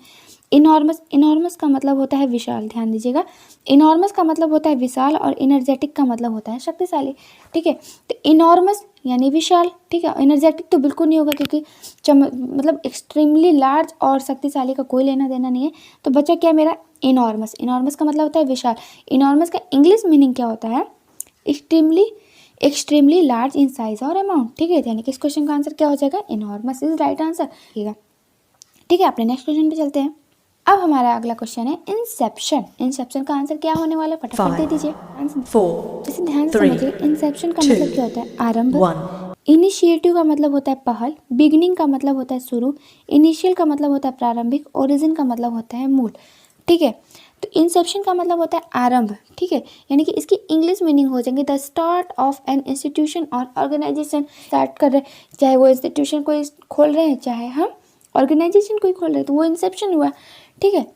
[SPEAKER 1] इनॉर्मस का मतलब होता है विशाल, ध्यान दीजिएगा। इनॉर्मस का मतलब होता है विशाल और एनर्जेटिक का मतलब होता है शक्तिशाली, ठीक है। तो इनॉर्मस यानी विशाल, ठीक है। एनर्जेटिक तो बिल्कुल नहीं होगा, क्योंकि मतलब एक्सट्रीमली लार्ज और शक्तिशाली का कोई लेना देना नहीं है। तो बच्चा क्या मेरा इनॉर्मस, इनॉर्मस का मतलब होता है विशाल। इनॉर्मस का इंग्लिश मीनिंग क्या होता है? एक्सट्रीमली लार्ज इन साइज और अमाउंट, ठीक है। यानी कि इस क्वेश्चन का आंसर क्या हो जाएगा? इनॉर्मस इज राइट आंसर, ठीक है। अपने नेक्स्ट क्वेश्चन पे चलते हैं। अब हमारा अगला क्वेश्चन है इंसेप्शन। इंसेप्शन का आंसर क्या होने वाला है, फटाफट दे दीजिए आंसर।
[SPEAKER 2] 4
[SPEAKER 1] जैसे ध्यान से
[SPEAKER 2] 3
[SPEAKER 1] समझिए, इंसेप्शन का
[SPEAKER 2] 2
[SPEAKER 1] मतलब क्या होता है? आरंभ।
[SPEAKER 2] 1
[SPEAKER 1] इनिशिएटिव का मतलब होता है पहल। बिगिनिंग का मतलब होता है शुरू। इनिशियल का मतलब होता है प्रारंभिक। ओरिजिन का मतलब होता है मूल, ठीक है। तो इंसेप्शन का मतलब होता है आरंभ, ठीक है, यानी कि इसकी इंग्लिश मीनिंग हो जाएंगे the start of an institution और ऑर्गेनाइजेशन। स्टार्ट कर रहे हैं, चाहे वो इंस्टीट्यूशन कोई खोल रहे हैं, चाहे हम ऑर्गेनाइजेशन कोई खोल रहे हैं, तो वो इंसेप्शन हुआ, ठीक है।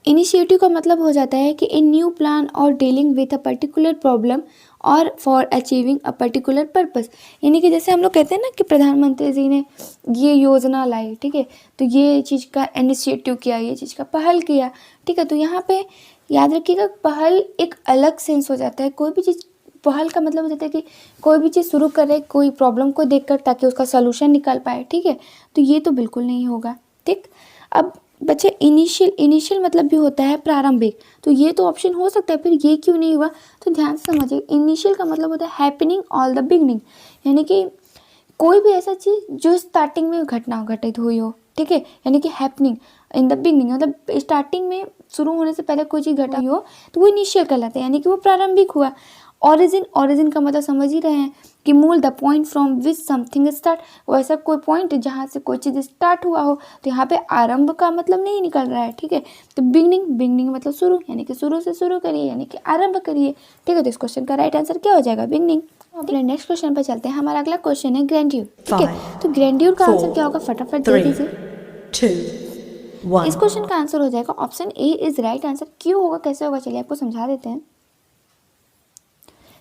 [SPEAKER 1] इनिशिएटिव का मतलब हो जाता है कि a new plan or dealing with a particular problem or for achieving a particular purpose, यानी कि जैसे हम लोग कहते हैं ना कि प्रधानमंत्री जी ने ये योजना लाई, ठीक है, तो ये चीज़ का इनिशिएटिव किया, ये चीज़ का पहल किया, ठीक है। तो यहाँ पे याद रखिएगा, पहल एक अलग सेंस हो जाता है। कोई भी चीज़ पहल का मतलब हो जाता है कि कोई भी चीज़ शुरू करे कोई प्रॉब्लम को देखकर, ताकि उसका सलूशन निकल पाए, ठीक है। तो ये तो बिल्कुल नहीं होगा, ठीक। अब बच्चे इनिशियल मतलब भी होता है प्रारंभिक, तो ये तो ऑप्शन हो सकता है, फिर ये क्यों नहीं हुआ? तो ध्यान से समझिए, इनिशियल का मतलब होता है हैपनिंग ऑल द बिगनिंग, यानी कि कोई भी ऐसा चीज़ जो स्टार्टिंग में घटना घटित हुई हो, ठीक है, यानी कि हैपनिंग इन द बिगनिंग, मतलब स्टार्टिंग में शुरू होने से पहले कोई चीज़ घटा हुई हो, तो वो इनिशियल कहलाता है, यानी कि वो प्रारंभिक हुआ। ओरिजिन का मतलब समझ ही रहे हैं कि मूल, the point from which something start, वो ऐसा कोई पॉइंट जहाँ से कोई चीज़ स्टार्ट हुआ हो, तो यहाँ पे आरंभ का मतलब नहीं निकल रहा है, ठीक है। तो बिगनिंग मतलब शुरू, यानी कि शुरू से शुरू करिए, यानी कि आरंभ करिए, ठीक है। तो इस क्वेश्चन का राइट आंसर क्या हो जाएगा? बिगनिंग। अपने नेक्स्ट क्वेश्चन पर चलते हैं। हमारा अगला क्वेश्चन है ग्रैंड्यूर, ठीक है। तो ग्रैंड्यूर का आंसर क्या होगा, फटाफट दे दीजिए।
[SPEAKER 2] 2 1
[SPEAKER 1] इस क्वेश्चन का आंसर हो जाएगा option A is right answer. क्यों होगा, कैसे होगा, चलिए आपको समझा देते हैं।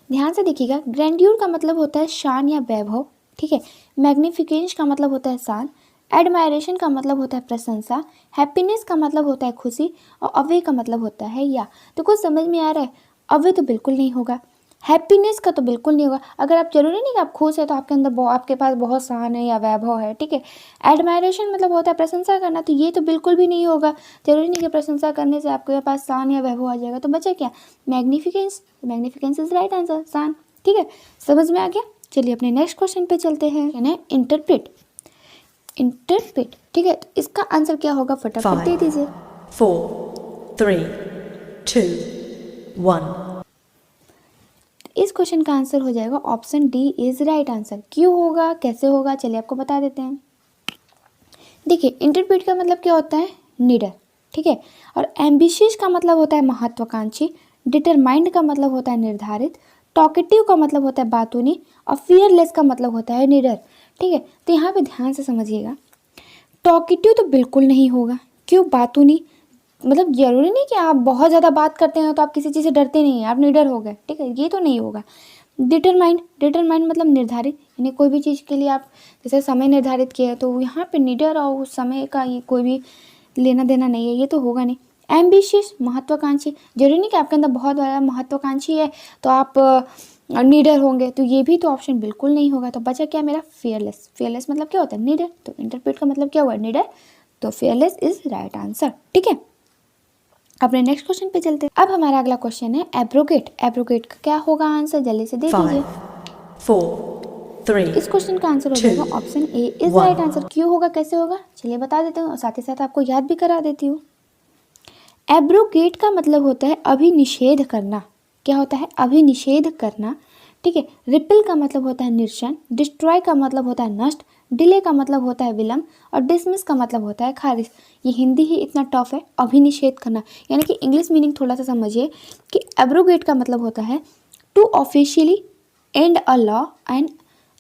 [SPEAKER 1] ध्यान से देखिएगा, ग्रैंड्यूर का मतलब होता है शान या वैभव, ठीक है। मैग्निफिकेंस का मतलब होता है शान। एडमायरेशन का मतलब होता है प्रशंसा। हैप्पीनेस का मतलब होता है खुशी। और अवे का मतलब होता है या। तो कुछ समझ में आ रहा है? अवे तो बिल्कुल नहीं होगा, हैप्पीनेस का तो बिल्कुल नहीं होगा। अगर आप जरूरी नहीं कि आप खुश है तो आपके अंदर आपके पास बहुत शान है या वैभव है, ठीक है। एडमायरेशन मतलब होता है प्रशंसा करना, तो ये तो बिल्कुल भी नहीं होगा। जरूरी नहीं कि प्रशंसा करने से आपके पास शान या वैभव आ जाएगा। तो बचा क्या? मैग्निफिकेंस इज राइट आंसर, शान, ठीक है। समझ में आ गया? चलिए अपने नेक्स्ट क्वेश्चन पे चलते हैं, यानी इंटरप्रेट, ठीक है। तो इसका आंसर क्या होगा, फटाफट दे
[SPEAKER 2] 5
[SPEAKER 1] दीजिए।
[SPEAKER 2] 4 3, 2, 1.
[SPEAKER 1] इस क्वेश्चन का आंसर हो जाएगा option D is right answer. क्यों होगा, कैसे होगा, चलिए आपको बता देते हैं। देखिए, इंटरप्रेट का मतलब क्या होता है, नीडर, ठीक है। और एम्बिशियस का मतलब होता है महत्वाकांक्षी, डिटरमाइंड का मतलब होता है निर्धारित, टॉकेटिव का मतलब होता है बातूनी, और फियरलेस का मतलब होता है निडर, ठीक है। तो यहाँ पे ध्यान से समझिएगा, टॉकेटिव तो बिल्कुल नहीं होगा। क्यों, बातूनी मतलब जरूरी नहीं कि आप बहुत ज़्यादा बात करते हैं तो आप किसी चीज़ से डरते नहीं हैं, आप निडर हो गए, ठीक है, ये तो नहीं होगा। डिटरमाइंड मतलब निर्धारित, यानी कोई भी चीज़ के लिए आप जैसे समय निर्धारित किया है तो यहाँ पे निडर और उस समय का ये कोई भी लेना देना नहीं है, ये तो होगा नहीं। एम्बिशियस महत्वाकांक्षी, जरूरी नहीं कि आपके अंदर बहुत बड़ा महत्वाकांक्षी है तो आप निडर होंगे, तो ये भी तो ऑप्शन बिल्कुल नहीं होगा। तो बचा क्या मेरा, फियरलेस। फियरलेस मतलब क्या होता है, निडर। तो इंटरप्रेट का मतलब क्या हुआ, निडर। तो फियरलेस इज राइट आंसर, ठीक है। अपने नेक्स्ट क्वेश्चन पे चलते हैं। अब हमारा अगला क्वेश्चन है एब्रोगेट। एब्रोगेट का क्या होगा आंसर, जल्दी से दे दीजिए।
[SPEAKER 2] 5, 4, 3.
[SPEAKER 1] इस क्वेश्चन का आंसर हो जाएगा option A is right answer. क्यों होगा, कैसे होगा, चलिए बता देते हूँ और साथ ही साथ आपको याद भी करा देती हूँ। एब्रोगेट का मतलब होता है अभिनिषेध करना। क्या होता है, अभिनिषेध करना, ठीक है। रिपेल का मतलब होता है निरसन, डिस्ट्रॉय का मतलब होता है नष्ट, डिले का मतलब होता है विलंब, और डिसमिस का मतलब होता है खारिज। ये हिंदी ही इतना टफ है, अभिनिषेध करना, यानी कि इंग्लिश मीनिंग थोड़ा सा समझिए कि एब्रोगेट का मतलब होता है to officially end a law and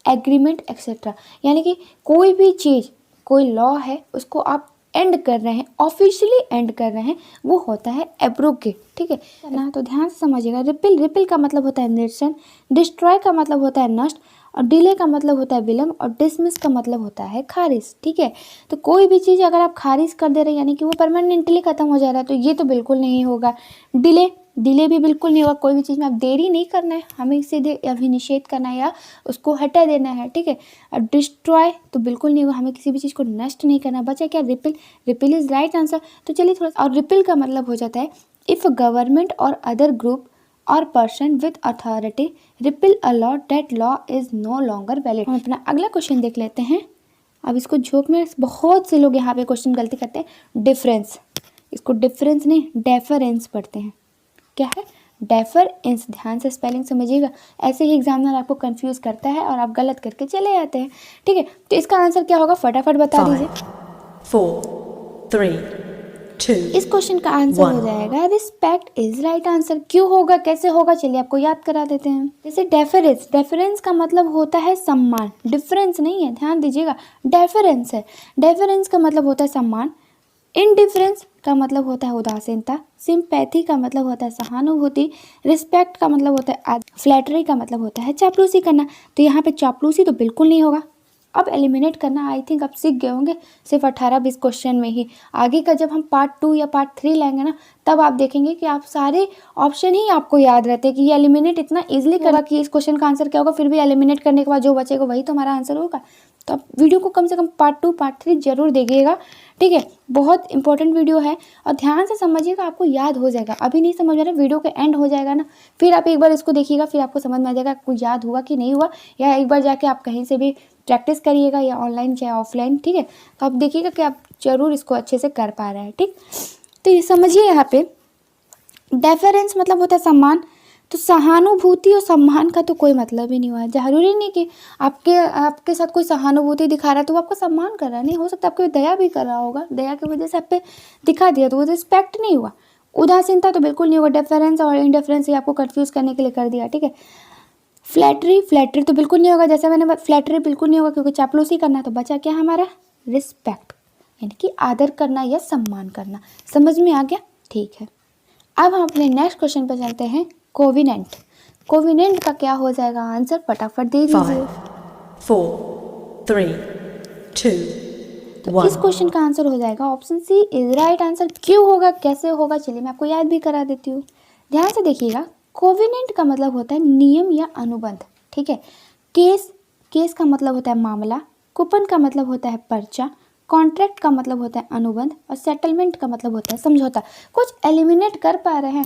[SPEAKER 1] agreement etcetera, यानी कि कोई भी चीज़, कोई लॉ है उसको आप एंड कर रहे हैं, ऑफिशियली एंड कर रहे हैं, वो होता है एब्रोगेट, ठीक है ना। तो ध्यान से समझिएगा। रिपेल का मतलब होता है निरसन, डिस्ट्रॉय का मतलब होता है नष्ट, और डिले का मतलब होता है विलंब, और डिसमिस का मतलब होता है खारिज, ठीक है। तो कोई भी चीज़ अगर आप खारिज कर दे रहे हैं यानी कि वो परमानेंटली खत्म हो जा रहा है, तो ये तो बिल्कुल नहीं होगा। डिले भी बिल्कुल नहीं होगा। कोई भी चीज़ में आप देरी नहीं करना है, हमें सीधे अभिनिषेध करना है या उसको हटा देना है, ठीक है। और डिस्ट्रॉय तो बिल्कुल नहीं होगा, हमें किसी भी चीज़ को नष्ट नहीं करना। बचा क्या, रिपेल इज राइट आंसर। तो चलिए थोड़ा सा, और रिपेल का मतलब हो जाता है इफ़ गवर्नमेंट और अदर ग्रुप और person with authority repeal a law that law is no longer valid. हम अपना अगला क्वेश्चन देख लेते हैं। अब इसको झोंक में बहुत से लोग यहाँ पे क्वेश्चन गलती करते हैं, डिफरेंस, इसको डिफरेंस नहीं डेफरेंस पढ़ते हैं। क्या है, डेफरेंस। ध्यान से स्पेलिंग समझिएगा, ऐसे ही एग्जामिनर आपको कंफ्यूज करता है और आप गलत करके चले जाते हैं, ठीक है। तो इसका आंसर क्या होगा, फटाफट बता दीजिए।
[SPEAKER 2] 5, 4, 3, 2.
[SPEAKER 1] इस क्वेश्चन का आंसर हो जाएगा रिस्पेक्ट इज राइट आंसर। क्यों होगा, कैसे होगा, चलिए आपको याद करा देते हैं। जैसे डेफरेंस का मतलब होता है सम्मान, डिफरेंस नहीं है, ध्यान दीजिएगा, डेफरेंस है। डेफरेंस का मतलब होता है सम्मान, इनडिफरेंस का मतलब होता है उदासीनता, सिंपैथी का मतलब होता है सहानुभूति, रिस्पेक्ट का मतलब होता है आदर, फ्लैटरी का मतलब होता है चापलूसी करना। तो यहाँ पे चापलूसी तो बिल्कुल नहीं होगा। अब एलिमिनेट करना आई थिंक आप सीख गए होंगे सिर्फ 18-20 क्वेश्चन में ही। आगे का जब हम पार्ट 2 या पार्ट 3 लेंगे ना, तब आप देखेंगे कि आप सारे ऑप्शन ही आपको याद रहते हैं कि ये एलिमिनेट इतना इजीली करा कि इस क्वेश्चन का आंसर क्या होगा, फिर भी एलिमिनेट करने के बाद जो बचेगा वही तो हमारा आंसर होगा। तो आप वीडियो को कम से कम पार्ट 2 पार्ट 3 जरूर देखिएगा, ठीक है। बहुत इंपॉर्टेंट वीडियो है और ध्यान से समझिएगा, आपको याद हो जाएगा। अभी नहीं समझ में आ रहा, वीडियो के एंड हो जाएगा ना, फिर आप एक बार इसको देखिएगा, फिर आपको समझ में आ जाएगा आपको याद हुआ कि नहीं हुआ, या एक बार जाके आप कहीं से भी प्रैक्टिस करिएगा, या ऑनलाइन चाहे ऑफलाइन, ठीक है। तो आप देखिएगा कि आप जरूर इसको अच्छे से कर पा रहे हैं, ठीक। तो ये समझिए, यहाँ पे डेफरेंस मतलब होता है सम्मान। तो सहानुभूति और सम्मान का तो कोई मतलब ही नहीं हुआ है। जरूरी नहीं कि आपके साथ कोई सहानुभूति दिखा रहा है तो वो आपका सम्मान कर रहा है, नहीं हो सकता आपको दया भी कर रहा होगा, दया की वजह से आप पे दिखा दिया तो वो रिस्पेक्ट नहीं हुआ। उदासीनता तो बिल्कुल नहीं हुआ, डेफरेंस और इंडिफरेंस ही आपको कंफ्यूज करने के लिए कर दिया, ठीक है। फ्लैटरी तो बिल्कुल नहीं होगा, जैसे मैंने फ्लैटरी बिल्कुल नहीं होगा क्योंकि चापलूसी करना। तो बचा क्या हमारा, रिस्पेक्ट, यानी कि आदर करना या सम्मान करना। समझ में आ गया, ठीक है। अब हम अपने नेक्स्ट क्वेश्चन पर चलते हैं, कोविनेंट। कोविनेंट का क्या हो जाएगा आंसर, फटाफट दे दीजिए।
[SPEAKER 2] 5, 4, 3, 2,
[SPEAKER 1] तो इस
[SPEAKER 2] 1.
[SPEAKER 1] क्वेश्चन का आंसर हो जाएगा option C is right answer. क्यों होगा, कैसे होगा, चलिए मैं आपको याद भी करा देती हूँ। ध्यान से देखिएगा, कोविनेंट का मतलब होता है नियम या अनुबंध, ठीक है। केस का मतलब होता है मामला, कूपन का मतलब होता है पर्चा, कॉन्ट्रैक्ट का मतलब होता है अनुबंध, और सेटलमेंट का मतलब होता है समझौता। कुछ एलिमिनेट कर पा रहे हैं,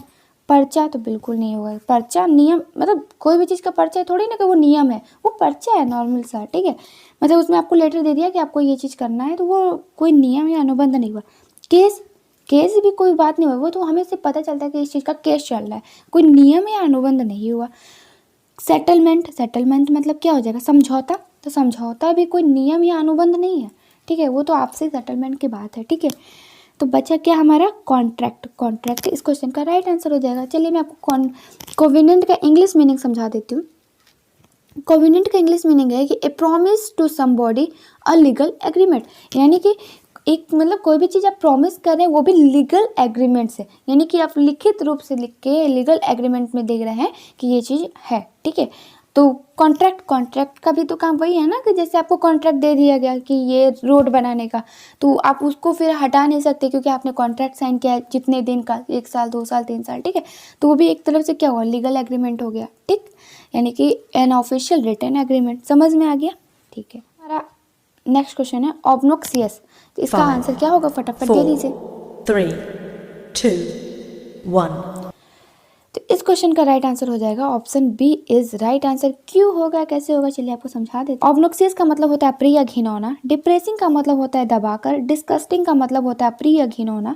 [SPEAKER 1] पर्चा तो बिल्कुल नहीं होगा। पर्चा नियम, मतलब कोई भी चीज़ का पर्चा है थोड़ी ना कि वो नियम है, वो पर्चा है नॉर्मल सा, ठीक है। मतलब उसमें आपको लेटर दे दिया कि आपको ये चीज़ करना है, तो वो कोई नियम या अनुबंध नहीं हुआ। केस भी कोई बात नहीं हुआ, वो तो हमें सिर्फ पता चलता है कि इस चीज़ का केस चल रहा है, कोई नियम या अनुबंध नहीं हुआ। सेटलमेंट मतलब क्या हो जाएगा, समझौता। तो समझौता भी कोई नियम या अनुबंध नहीं है, ठीक है, वो तो आपसे सेटलमेंट की बात है, ठीक है। तो बचा क्या हमारा, कॉन्ट्रैक्ट इस क्वेश्चन का राइट आंसर हो जाएगा। चलिए मैं आपको कोवेनेंट का इंग्लिश मीनिंग समझा देती हूँ। कोवेनेंट का इंग्लिश मीनिंग है कि a promise to somebody a legal agreement, यानी कि एक मतलब कोई भी चीज़ आप प्रॉमिस कर रहे हैं वो भी लीगल एग्रीमेंट से, यानी कि आप लिखित रूप से लिख के लीगल एग्रीमेंट में देख रहे हैं कि ये चीज़ है, ठीक है। तो कॉन्ट्रैक्ट का भी तो काम वही है ना, कि जैसे आपको कॉन्ट्रैक्ट दे दिया गया कि ये रोड बनाने का, तो आप उसको फिर हटा नहीं सकते क्योंकि आपने कॉन्ट्रैक्ट साइन किया है जितने दिन का, 1 साल 2 साल 3 साल, ठीक है। तो वो भी एक तरफ से क्या हुआ, लीगल एग्रीमेंट हो गया, ठीक, यानी कि एन ऑफिशियल रिटन एग्रीमेंट। समझ में आ गया, ठीक है। हमारा नेक्स्ट क्वेश्चन है ऑब्नोक्सियस, तो इसका
[SPEAKER 2] 5,
[SPEAKER 1] आंसर क्या होगा, फटाफट दे दीजिए।
[SPEAKER 2] 4, 3, 2, 1.
[SPEAKER 1] तो इस क्वेश्चन का राइट आंसर हो जाएगा option B is right answer. क्यों होगा, कैसे होगा, चलिए आपको समझा देते हैं। ऑब्नोक्सियस का मतलब होता है प्रिय, घिनौना। डिप्रेसिंग का मतलब होता है दबाकर। डिस्कस्टिंग का मतलब होता है प्रिय, घिनौना।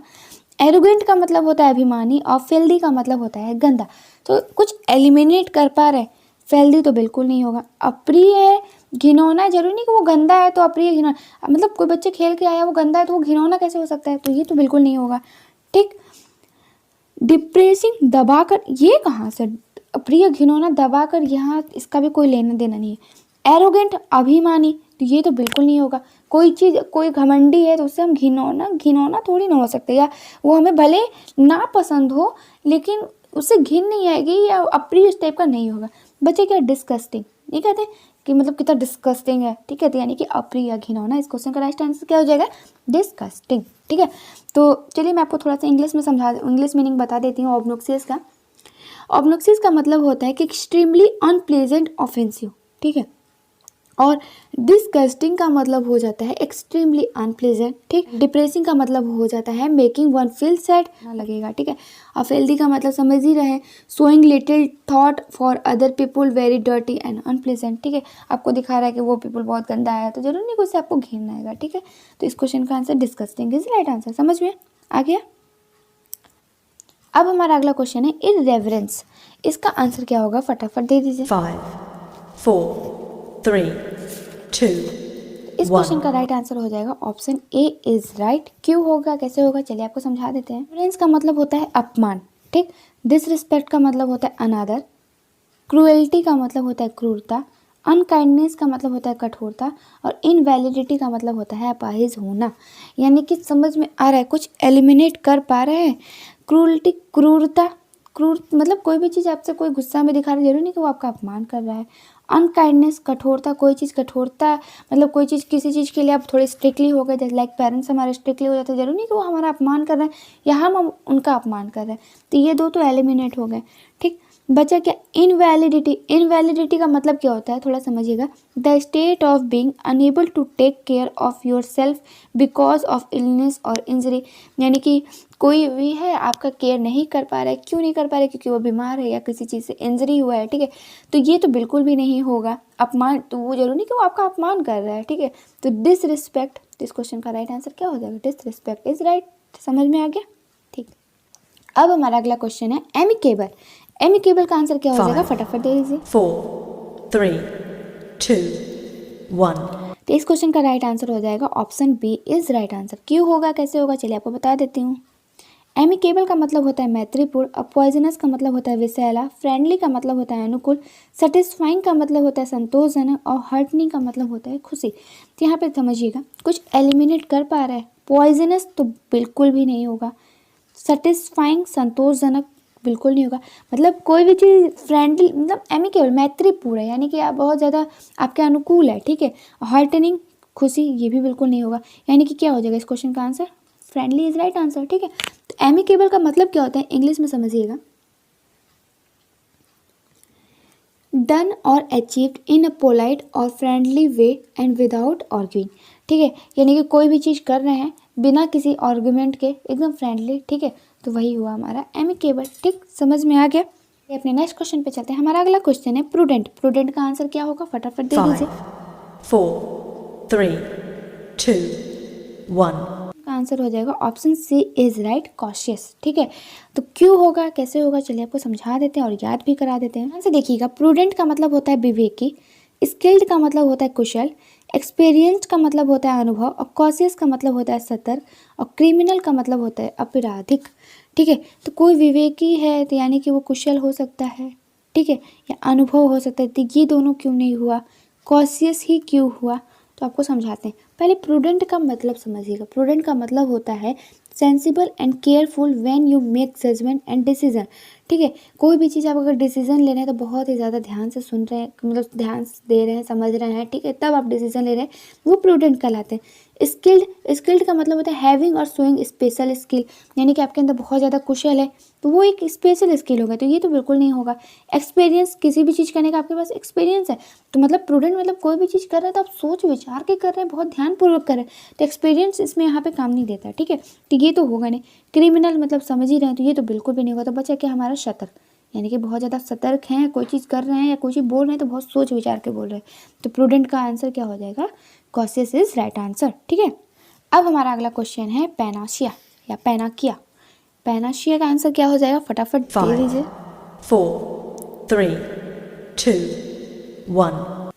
[SPEAKER 1] एरोगेंट का मतलब होता है अभिमानी। और फिल्दी का मतलब होता है गंदा। तो कुछ एलिमिनेट कर पा रहे, फिल्दी तो बिल्कुल नहीं होगा। अप्रिय है, घिनौना, जरूरी नहीं कि वो गंदा है तो अप्रिय घिनौना, मतलब कोई बच्चे खेल के आया वो गंदा है तो वो घिनौना कैसे हो सकता है, तो ये तो बिल्कुल नहीं होगा, ठीक। डिप्रेसिंग, दबाकर, ये कहाँ से, प्रिय, घिनौना, दबाकर, यहाँ इसका भी कोई लेना देना नहीं है। एरोगेंट, अभिमानी, तो ये तो बिल्कुल नहीं होगा। कोई चीज़, कोई घमंडी है तो उससे हम घिनौना थोड़ी ना हो सकते, या वो हमें भले ना पसंद हो लेकिन उससे घिन नहीं आएगी, या अप्रिय इस टाइप का नहीं होगा। बच्चे क्या, डिस्कस्टिंग, ये कहते हैं कि मतलब कितना डिस्कस्टिंग है, ठीक है, तो यानी कि अप्रिय, घिनौना। इस क्वेश्चन का राइट आंसर क्या हो जाएगा, डिस्कस्टिंग, ठीक है। तो चलिए मैं आपको थोड़ा सा इंग्लिश मीनिंग बता देती हूँ ऑब्नोक्सियस का। ऑब्नोक्सियस का मतलब होता है कि एक्सट्रीमली अनप्लेजेंट, ऑफेंसिव, ठीक है। और डिस्गस्टिंग का मतलब हो जाता है एक्सट्रीमली अनप्लेजेंट, ठीक। डिप्रेसिंग का मतलब हो जाता है मेकिंग वन फील सैड, ना लगेगा, ठीक है। अफेल्दी का मतलब समझ ही रहे, showing little thought for other people very dirty and unpleasant, ठीक है। आपको दिखा रहा है कि वो पीपल बहुत गंदा है तो जरूर नहीं कि उससे आपको घिन आएगा, ठीक है। तो इस क्वेश्चन का answer disgusting is right answer. समझ में आ गया। अब हमारा अगला क्वेश्चन है इररेवरेंस, इसका आंसर क्या होगा, फटाफट दे दीजिए।
[SPEAKER 2] 5, 4, 3, 2,
[SPEAKER 1] इस
[SPEAKER 2] 1.
[SPEAKER 1] क्वेश्चन का राइट आंसर हो जाएगा ऑप्शन ए इज राइट। क्यों होगा, कैसे होगा, चलिए आपको समझा देते हैं। रेवरेंस का मतलब होता है अपमान, ठीक। डिसरिस्पेक्ट का मतलब होता है अनादर। क्रूएल्टी का मतलब होता है क्रूरता। अनकाइंडनेस का मतलब होता है कठोरता। और इनवैलिडिटी का मतलब होता है अपाहिज होना। यानी कि समझ में आ रहा है, कुछ एलिमिनेट कर पा रहे हैं। क्रूरल्टी, क्रूरता, क्रूर मतलब कोई भी चीज़ आपसे कोई गुस्सा में दिखा रहा है, जरूरी नहीं कि वो आपका अपमान कर रहा है। अनकाइंडनेस, कठोरता, कोई चीज़ कठोरता, मतलब कोई चीज़, किसी चीज़ के लिए आप थोड़े स्ट्रिक्टली हो गए, जैसे लाइक पेरेंट्स हमारे स्ट्रिक्टली हो जाते हैं, जरूरी नहीं कि वो हमारा अपमान कर रहे हैं या हम उनका अपमान कर रहे हैं। तो ये दो तो एलिमिनेट हो गए, ठीक। बचा क्या, इनवैलिडिटी। इनवैलिडिटी का मतलब क्या होता है, थोड़ा समझिएगा। The state of being unable to take care of yourself because of illness और इंजरी, यानी कि कोई भी है आपका केयर नहीं कर पा रहा है, क्यों नहीं कर पा रहा है, क्योंकि वो बीमार है या किसी चीज़ से इंजरी हुआ है, ठीक है। तो ये तो बिल्कुल भी नहीं होगा अपमान, तो वो जरूरी नहीं कि वो आपका अपमान कर रहा है, ठीक है। तो डिसरिस्पेक्ट, तो इस क्वेश्चन का राइट आंसर क्या हो जाएगा, डिसरिस्पेक्ट इज राइट। समझ में आ गया, ठीक। अब हमारा अगला क्वेश्चन है एमिकेबल। एमिकेबल का आंसर क्या हो जाएगा, फटाफट दे दीजिए।
[SPEAKER 2] 4, 3, 2, 1.
[SPEAKER 1] तो इस क्वेश्चन का राइट आंसर हो जाएगा option B is right answer. क्यों होगा, कैसे होगा, चलिए आपको बता देती हूँ। एमिकेबल का मतलब होता है मैत्रीपूर्ण। अब पॉइजनस का मतलब होता है विषैला। फ्रेंडली का मतलब होता है अनुकूल। सेटिस्फाइंग का मतलब होता है संतोषजनक। और हर्टनिंग का मतलब होता है खुशी। तो यहाँ पे समझिएगा, कुछ एलिमिनेट कर पा रहा है। पॉइजनस तो बिल्कुल भी नहीं होगा। सेटिस्फाइंग, संतोषजनक, बिल्कुल नहीं होगा। मतलब कोई भी चीज़ फ्रेंडली, मतलब एमिकेबल, मैत्रीपूर्ण है, यानी कि आप बहुत ज़्यादा आपके अनुकूल है, ठीक है। हार्टनिंग, खुशी, ये भी बिल्कुल नहीं होगा। यानी कि क्या हो जाएगा इस क्वेश्चन का answer, friendly is right answer, ठीक है। तो एमिकेबल का मतलब क्या होता है, इंग्लिश में समझिएगा, डन और अचीव्ड इन अ पोलाइट और friendly way and without arguing, ठीक है। यानी कि कोई भी चीज़ कर रहे हैं बिना किसी आर्गूमेंट के, एकदम फ्रेंडली, ठीक है। तो वही हुआ हमारा एमिकेबल, ठीक। समझ में आ गया। ये अपने नेक्स्ट क्वेश्चन पे चलते हैं। हमारा अगला क्वेश्चन है प्रूडेंट। प्रूडेंट का आंसर क्या होगा, फटाफट दे
[SPEAKER 2] 5,
[SPEAKER 1] दीजिए।
[SPEAKER 2] 4, 3, 2, 1.
[SPEAKER 1] का आंसर हो जाएगा option C is right, cautious. ठीक है, तो क्यों होगा, कैसे होगा, चलिए आपको समझा देते हैं और याद भी करा देते हैं। आंसर देखिएगा, प्रूडेंट का मतलब होता है विवेकी, स्किल्ड का मतलब होता है कुशल, एक्सपीरियंस्ड का मतलब होता है अनुभव, और कॉशियस का मतलब होता है सतर्क, और क्रिमिनल का मतलब होता है आपराधिक। ठीक है, तो कोई विवेकी है तो यानी कि वो कुशल हो सकता है, ठीक है, या अनुभव हो सकता है, तो ये दोनों क्यों नहीं हुआ, कॉशियस ही क्यों हुआ, तो आपको समझाते हैं। पहले प्रूडेंट का मतलब समझिएगा। प्रूडेंट का मतलब होता है sensible and careful when you make judgement and decision. ठीक है, कोई भी चीज़ आप अगर डिसीजन ले रहे हैं तो बहुत ही ज़्यादा ध्यान से सुन रहे हैं, मतलब ध्यान दे रहे हैं, समझ रहे हैं, ठीक है, तब आप डिसीजन ले रहे हैं, वो प्रूडेंट कहलाते हैं। स्किल्ड का मतलब होता है हैविंग और शोइंग स्पेशल स्किल, यानी कि आपके अंदर बहुत ज़्यादा कुशल है तो वो एक स्पेशल स्किल होगा, तो ये तो बिल्कुल नहीं होगा। एक्सपीरियंस, किसी भी चीज़ करने का आपके पास एक्सपीरियंस है, तो मतलब प्रूडेंट मतलब कोई भी चीज़ कर रहे हैं तो आप सोच विचार के कर रहे हैं, बहुत ध्यानपूर्वक कर रहे हैं, तो एक्सपीरियंस इसमें यहाँ पे काम नहीं देता। ठीक है, तो ये तो होगा नहीं। क्रिमिनल मतलब समझ ही रहे हैं, तो ये तो बिल्कुल भी नहीं होगा। तो बचा क्या हमारा सतर्क, यानी कि बहुत ज़्यादा सतर्क हैं, कोई चीज़ कर रहे हैं या कोई चीज़ बोल रहे हैं तो बहुत सोच विचार के बोल रहे हैं। तो प्रूडेंट का आंसर क्या हो जाएगा, कॉशियस इज राइट आंसर। ठीक है, अब हमारा अगला क्वेश्चन है पैनाशिया या पैनाकिया। पैनाशिया का आंसर क्या हो जाएगा, फटाफट दे दीजिए।
[SPEAKER 2] 5, 4, 3, 2, 1.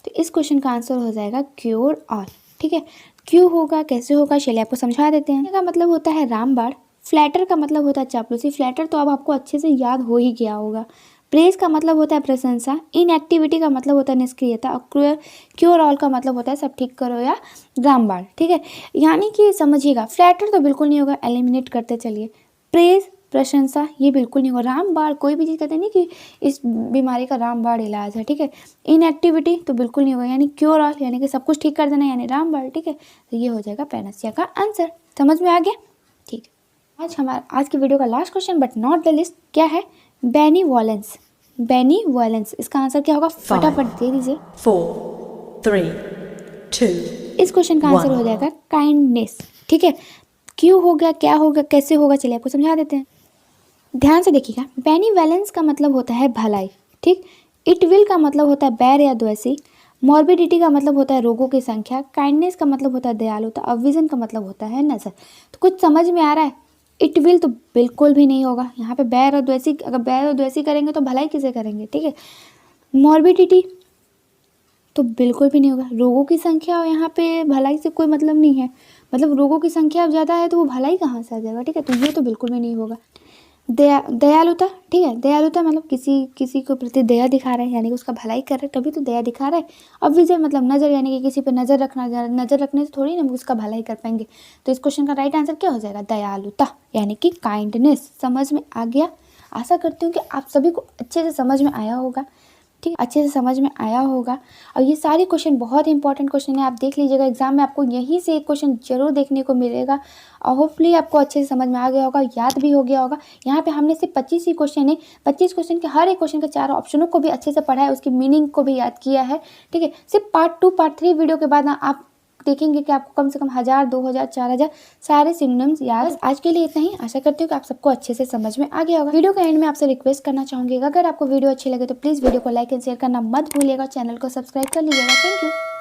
[SPEAKER 1] तो इस क्वेश्चन का आंसर हो जाएगा क्योर ऑल। ठीक है, क्यों होगा, कैसे होगा, चलिए आपको समझा देते हैं। का मतलब होता है रामबाण, फ्लैटर का मतलब होता है चापलूसी, फ्लैटर तो अब आपको अच्छे से याद हो ही गया होगा। प्रेज का मतलब होता है प्रशंसा, इनएक्टिविटी का मतलब होता है निष्क्रियता, और क्योर ऑल का मतलब होता है सब ठीक करो या रामबाण। ठीक है, यानी कि समझिएगा, फ्लैटर तो बिल्कुल नहीं होगा, एलिमिनेट करते चलिए। प्रेज, प्रशंसा, ये बिल्कुल नहीं होगा। रामबाण, कोई भी चीज़ कहते हैं नहीं कि इस बीमारी का रामबाण इलाज है। ठीक है, इनएक्टिविटी तो बिल्कुल नहीं होगा, यानी क्योर ऑल यानी कि सब कुछ ठीक कर देना, यानी रामबाण। ठीक है, तो ये हो जाएगा पैनासिया का आंसर। समझ में आ गया? ठीक है, आज की वीडियो का last question but not the list क्या है, बेनीवोलेंस। बेनीवोलेंस, इसका आंसर क्या होगा, फटाफट दे दीजिए।
[SPEAKER 2] 4, 3, 2.
[SPEAKER 1] इस क्वेश्चन का आंसर हो जाएगा काइंडनेस। ठीक है, क्यों होगा, क्या होगा, कैसे होगा, चलिए आपको समझा देते हैं। ध्यान से देखिएगा, बेनीवोलेंस का मतलब होता है भलाई। ठीक, इट विल का मतलब होता है बैर या द्वेषी, मॉर्बिडिटी का मतलब होता है रोगों की संख्या, काइंडनेस का मतलब होता है दयालुता, और विजन का मतलब होता है नजर। तो कुछ समझ में आ रहा है? इट विल तो बिल्कुल भी नहीं होगा यहाँ पे, बैर और द्वेषी, अगर बैर और द्वेषी करेंगे तो भलाई किसे करेंगे। ठीक है, मॉर्बिडिटी तो बिल्कुल भी नहीं होगा, रोगों की संख्या और यहाँ पे भलाई से कोई मतलब नहीं है, मतलब रोगों की संख्या अब ज़्यादा है तो वो भलाई कहाँ से आ जाएगा। ठीक है, तो ये तो बिल्कुल भी नहीं होगा। दयालुता, ठीक है, दयालुता मतलब किसी को प्रति दया दिखा रहे हैं, यानी कि उसका भलाई कर रहे हैं, तभी तो दया दिखा रहे हैं। अब विजय मतलब नज़र, यानी कि किसी पे नज़र रखना, नज़र रखने से थोड़ी ना उसका भलाई कर पाएंगे। तो इस क्वेश्चन का राइट आंसर क्या हो जाएगा, दयालुता यानी कि काइंडनेस। समझ में आ गया? आशा करती हूँ कि आप सभी को अच्छे से समझ में आया होगा। ठीक, अच्छे से समझ में आया होगा। और ये सारे क्वेश्चन बहुत इंपॉर्टेंट क्वेश्चन है, आप देख लीजिएगा, एग्जाम में आपको यहीं से एक क्वेश्चन जरूर देखने को मिलेगा, और होपफुली आपको अच्छे से समझ में आ गया होगा, याद भी हो गया होगा। यहाँ पे हमने सिर्फ 25 ही क्वेश्चन है, 25 क्वेश्चन के हर एक क्वेश्चन के 4 ऑप्शनों को भी अच्छे से पढ़ा है, उसकी मीनिंग को भी याद किया है। ठीक है, सिर्फ पार्ट 2 पार्ट 3 वीडियो के बाद ना आप देखेंगे कि आपको कम से कम 1000, 2000, 4000 सारे सिनोनिम्स याद। आज के लिए इतना ही, आशा करती हूँ कि आप सबको अच्छे से समझ में आ गया होगा। वीडियो के एंड में आपसे रिक्वेस्ट करना चाहूंगी, अगर आपको वीडियो अच्छी लगे तो प्लीज वीडियो को लाइक एंड शेयर करना मत भूलिएगा, चैनल को सब्सक्राइब कर लीजिएगा। Thank you.